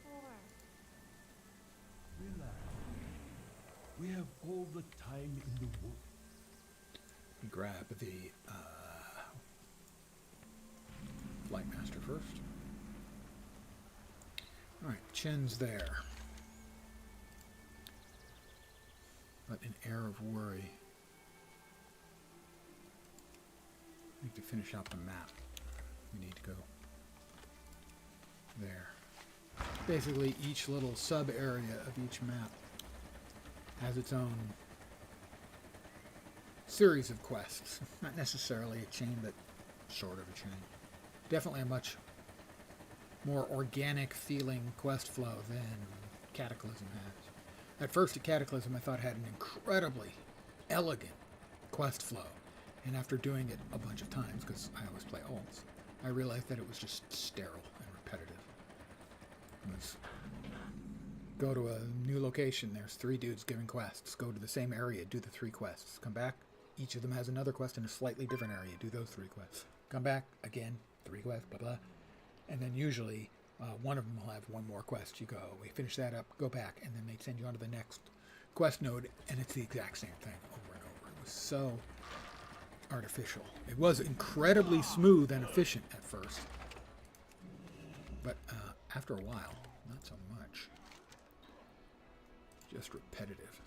Relax. We have all the time in the world. Grab the Flight Master first. Alright, Chen's there. But an air of worry. I think to finish out the map, we need to go there. Basically, each little sub-area of each map has its own series of quests. Not necessarily a chain, but sort of a chain. Definitely a much more organic feeling quest flow than Cataclysm has. At first, at Cataclysm, I thought had an incredibly elegant quest flow. And after doing it a bunch of times, because I always play alts, I realized that it was just sterile and repetitive. It was, go to a new location, there's 3 dudes giving quests. Go to the same area, do the 3 quests. Come back, each of them has another quest in a slightly different area, do those 3 quests. Come back, again, 3 quests, blah, blah. And then usually, one of them will have one more quest. You go, we finish that up, go back, and then they send you on to the next quest node, and it's the exact same thing over and over. It was so artificial. It was incredibly smooth and efficient at first. But after a while, not so much. Just repetitive.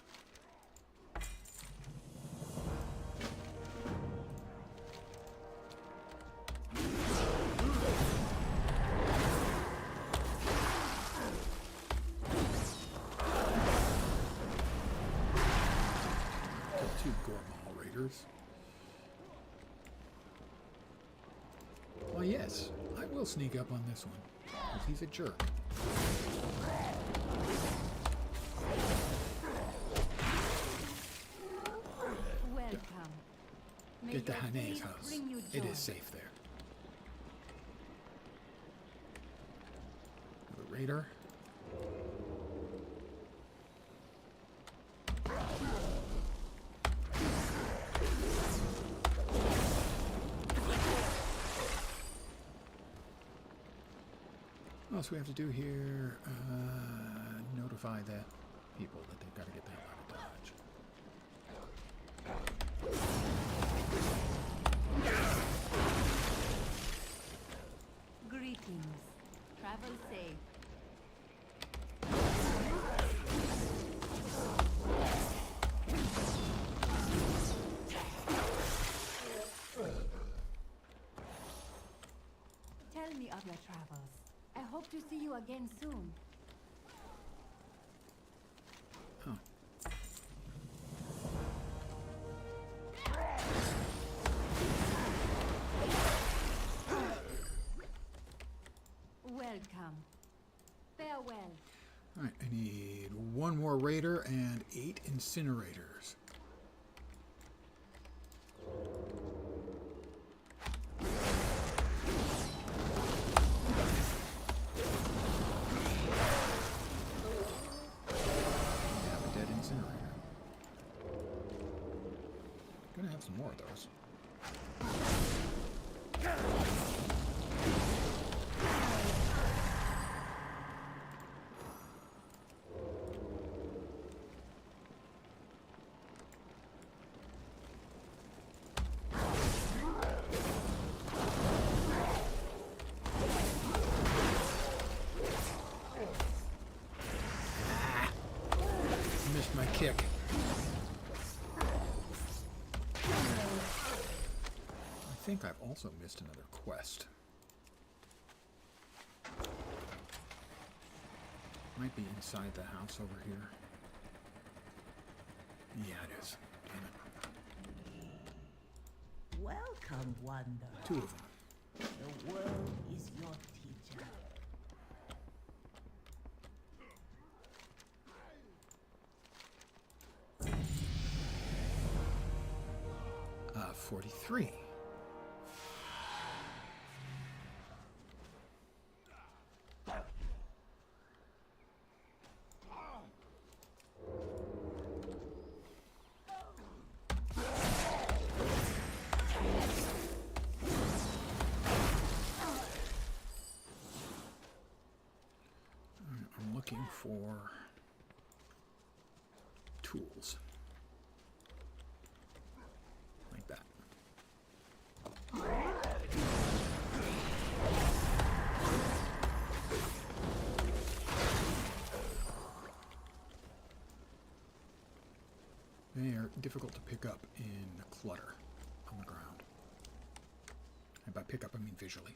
Kill 2 Gormal Raiders. Well, yes, I will sneak up on this one, because he's a jerk. Welcome. May Get to your Hane's dreams house. bring you It joy. is safe there. The raider. What else we have to do here? Notify the people that they've got to get the hell out of Dodge. Greetings. Travel safe. Tell me of your travels. I hope to see you again soon. Oh. Welcome. Farewell. Alright, I need 1 more raider and 8 incinerators. Gonna have some more of those. Missed my kick. I think I've also missed another quest. Might be inside the house over here. Yeah, it is. Damn it. Welcome, Wanderer. 2 of them. The world is your teacher. 43. I'm looking for tools. Like that. They are difficult to pick up in clutter on the ground. And by pick up, I mean visually.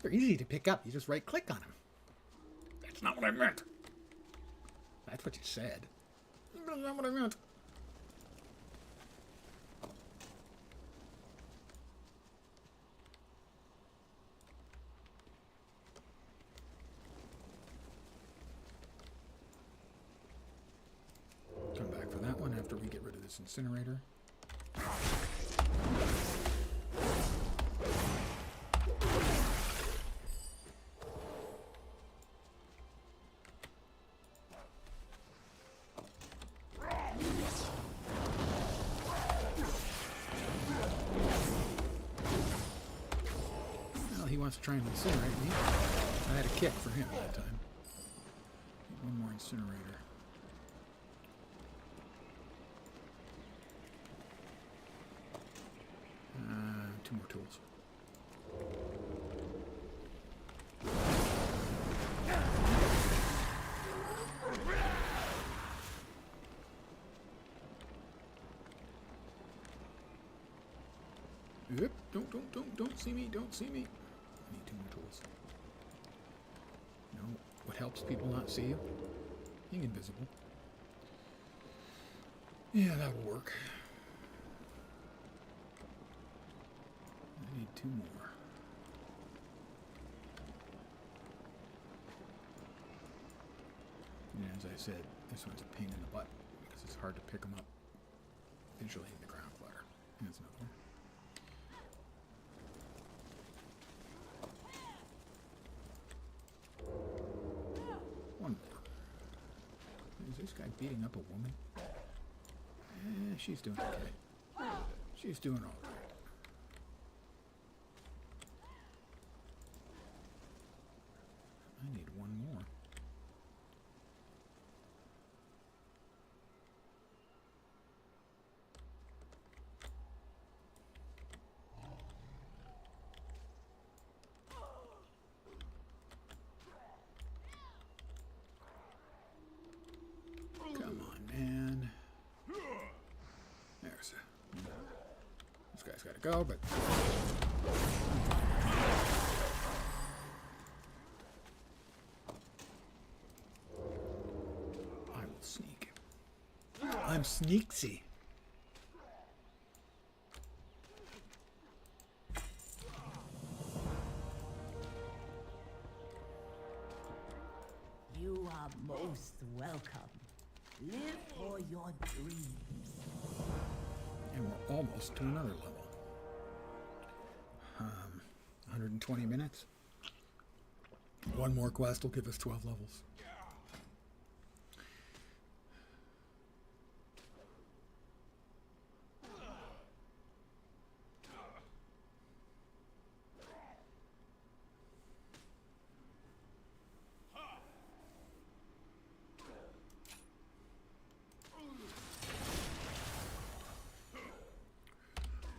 They're easy to pick up. You just right-click on them. That's not what I meant. That's what you said. That's not what I meant. Come back for that one after we get rid of this incinerator. To try and incinerate me. I had a kick for him that time. One more incinerator. Two more tools. Yep. Don't see me. Don't see me. I need two more tools. You know what helps people not see you? Being invisible. Yeah, that'll work. I need two more. And as I said, this one's a pain in the butt because it's hard to pick them up visually in the ground clutter. And that's another one. One more. Is this guy beating up a woman? She's doing okay. She's doing all right. I need one more. Come on, man. There's a... This guy's got to go, but... I will sneak. I'm sneaksy. You are most welcome. Live for your dreams. And we're almost to another level. 120 minutes. One more quest will give us 12 levels.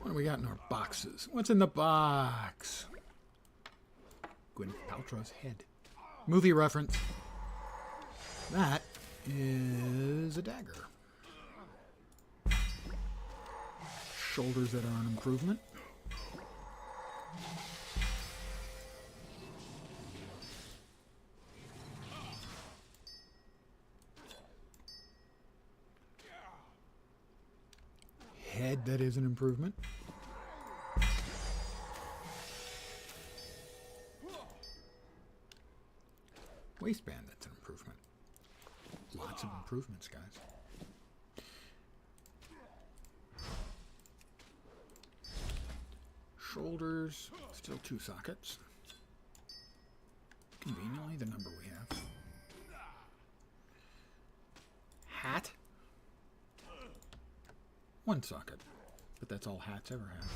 What do we got in our boxes? What's in the box? Gwyneth Paltrow's head. Movie reference. That is a dagger. Shoulders that are an improvement. Head that is an improvement. Waistband, that's an improvement. Lots of improvements, guys. Shoulders, still 2 sockets. Conveniently, the number we have. Hat. 1 socket. But that's all hats ever have.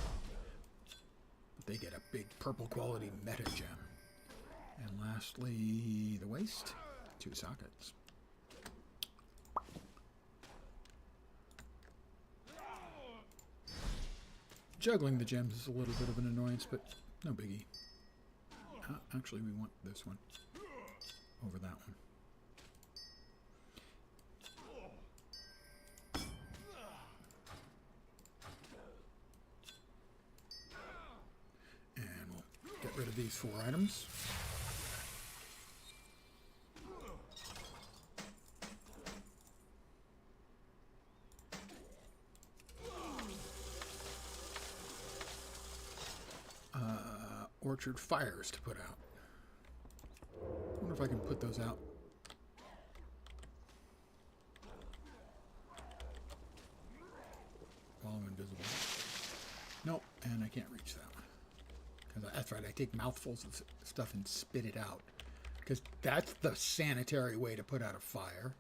But they get a big purple quality meta gem. And lastly, the waist, 2 sockets. Juggling the gems is a little bit of an annoyance, but no biggie. Actually, we want this one over that one. And we'll get rid of these 4 items. Orchard fires to put out. I wonder if I can put those out. While I'm invisible. Nope, and I can't reach that one. Because that's right, I take mouthfuls of stuff and spit it out. Because that's the sanitary way to put out a fire.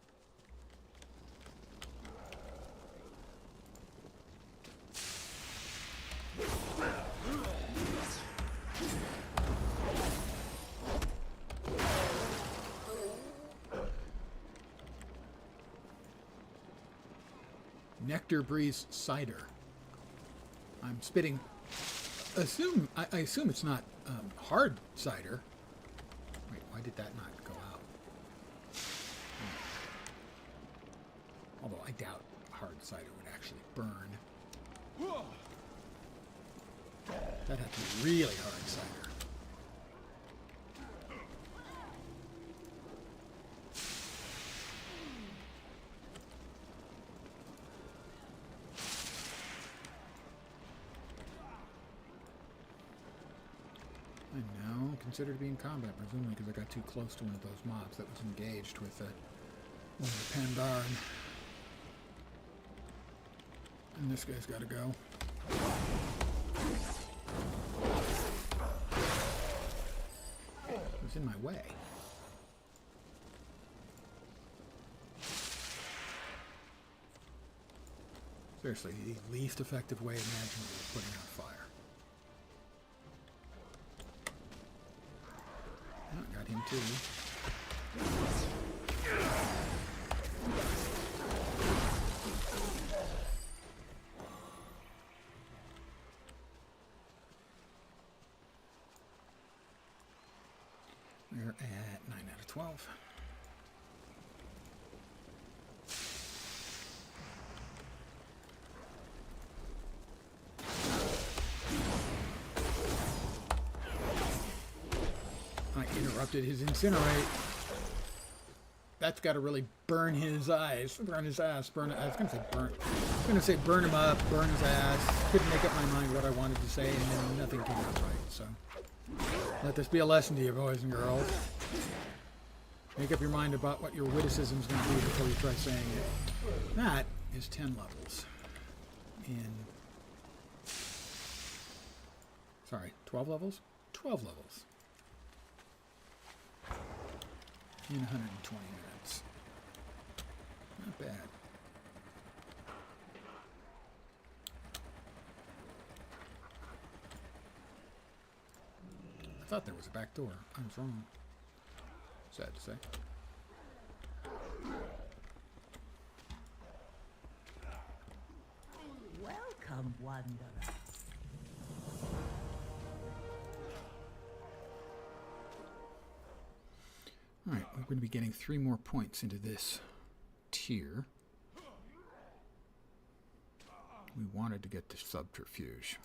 Nectar Breeze cider. I'm spitting. I assume it's not hard cider. Wait, why did that not go out? Although I doubt hard cider would actually burn. That had to be really hard cider. Considered to be in combat, presumably because I got too close to one of those mobs that was engaged with one of the Pandaria. And this guy's got to go. It was in my way. Seriously, the least effective way imaginable of putting out fire. Got him too. We're at 9 out of 12. Interrupted his incinerate. That's got to really burn his eyes, burn his ass, burn. I was gonna say burn. I was gonna say burn him up, burn his ass. Couldn't make up my mind what I wanted to say, and then nothing came out right. So let this be a lesson to you, boys and girls. Make up your mind about what your witticism is going to be before you try saying it. That is 10 levels. Sorry, 12 levels? 12 levels. In 120 minutes. Not bad. I thought there was a back door. I was wrong. Sad to say. Welcome, Wanderer. Alright, we're going to be getting 3 more points into this tier. We wanted to get the subterfuge.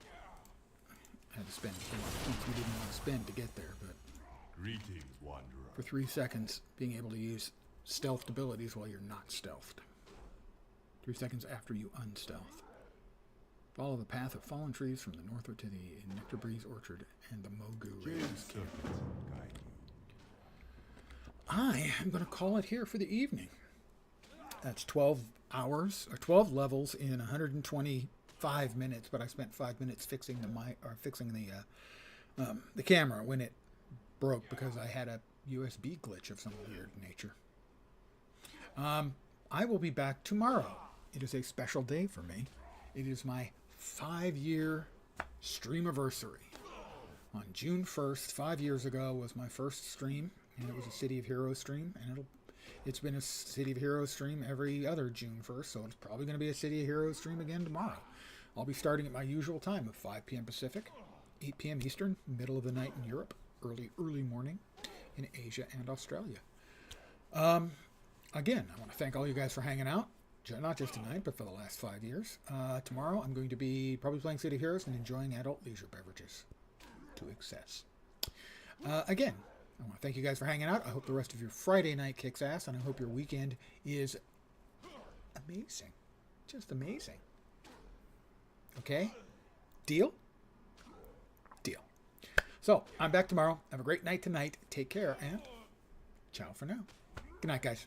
I had to spend a lot of points we didn't want to spend to get there, but Greetings, Wanderer. for 3 seconds, being able to use stealthed abilities while you're not stealthed. 3 seconds after you unstealth. Follow the path of fallen trees from the northward to the Nectar Breeze Orchard and the Mogu Raiders camp. I am going to call it here for the evening. That's 12 hours, or 12 levels in 125 minutes, but I spent 5 minutes fixing the camera when it broke because I had a USB glitch of some weird nature. I will be back tomorrow. It is a special day for me. It is my 5-year Stream-A-Versary. On June 1st, 5 years ago, was my first stream, and it was a City of Heroes stream, and it's been a City of Heroes stream every other June 1st, so it's probably going to be a City of Heroes stream again tomorrow. I'll be starting at my usual time of 5 p.m. Pacific, 8 p.m. Eastern, middle of the night in Europe, early morning in Asia and Australia. Again, I want to thank all you guys for hanging out, not just tonight, but for the last 5 years. Tomorrow, I'm going to be probably playing City Heroes and enjoying adult leisure beverages to excess. Again, I want to thank you guys for hanging out. I hope the rest of your Friday night kicks ass, and I hope your weekend is amazing. Just amazing. Okay? Deal? Deal. So, I'm back tomorrow. Have a great night tonight. Take care, and ciao for now. Good night, guys.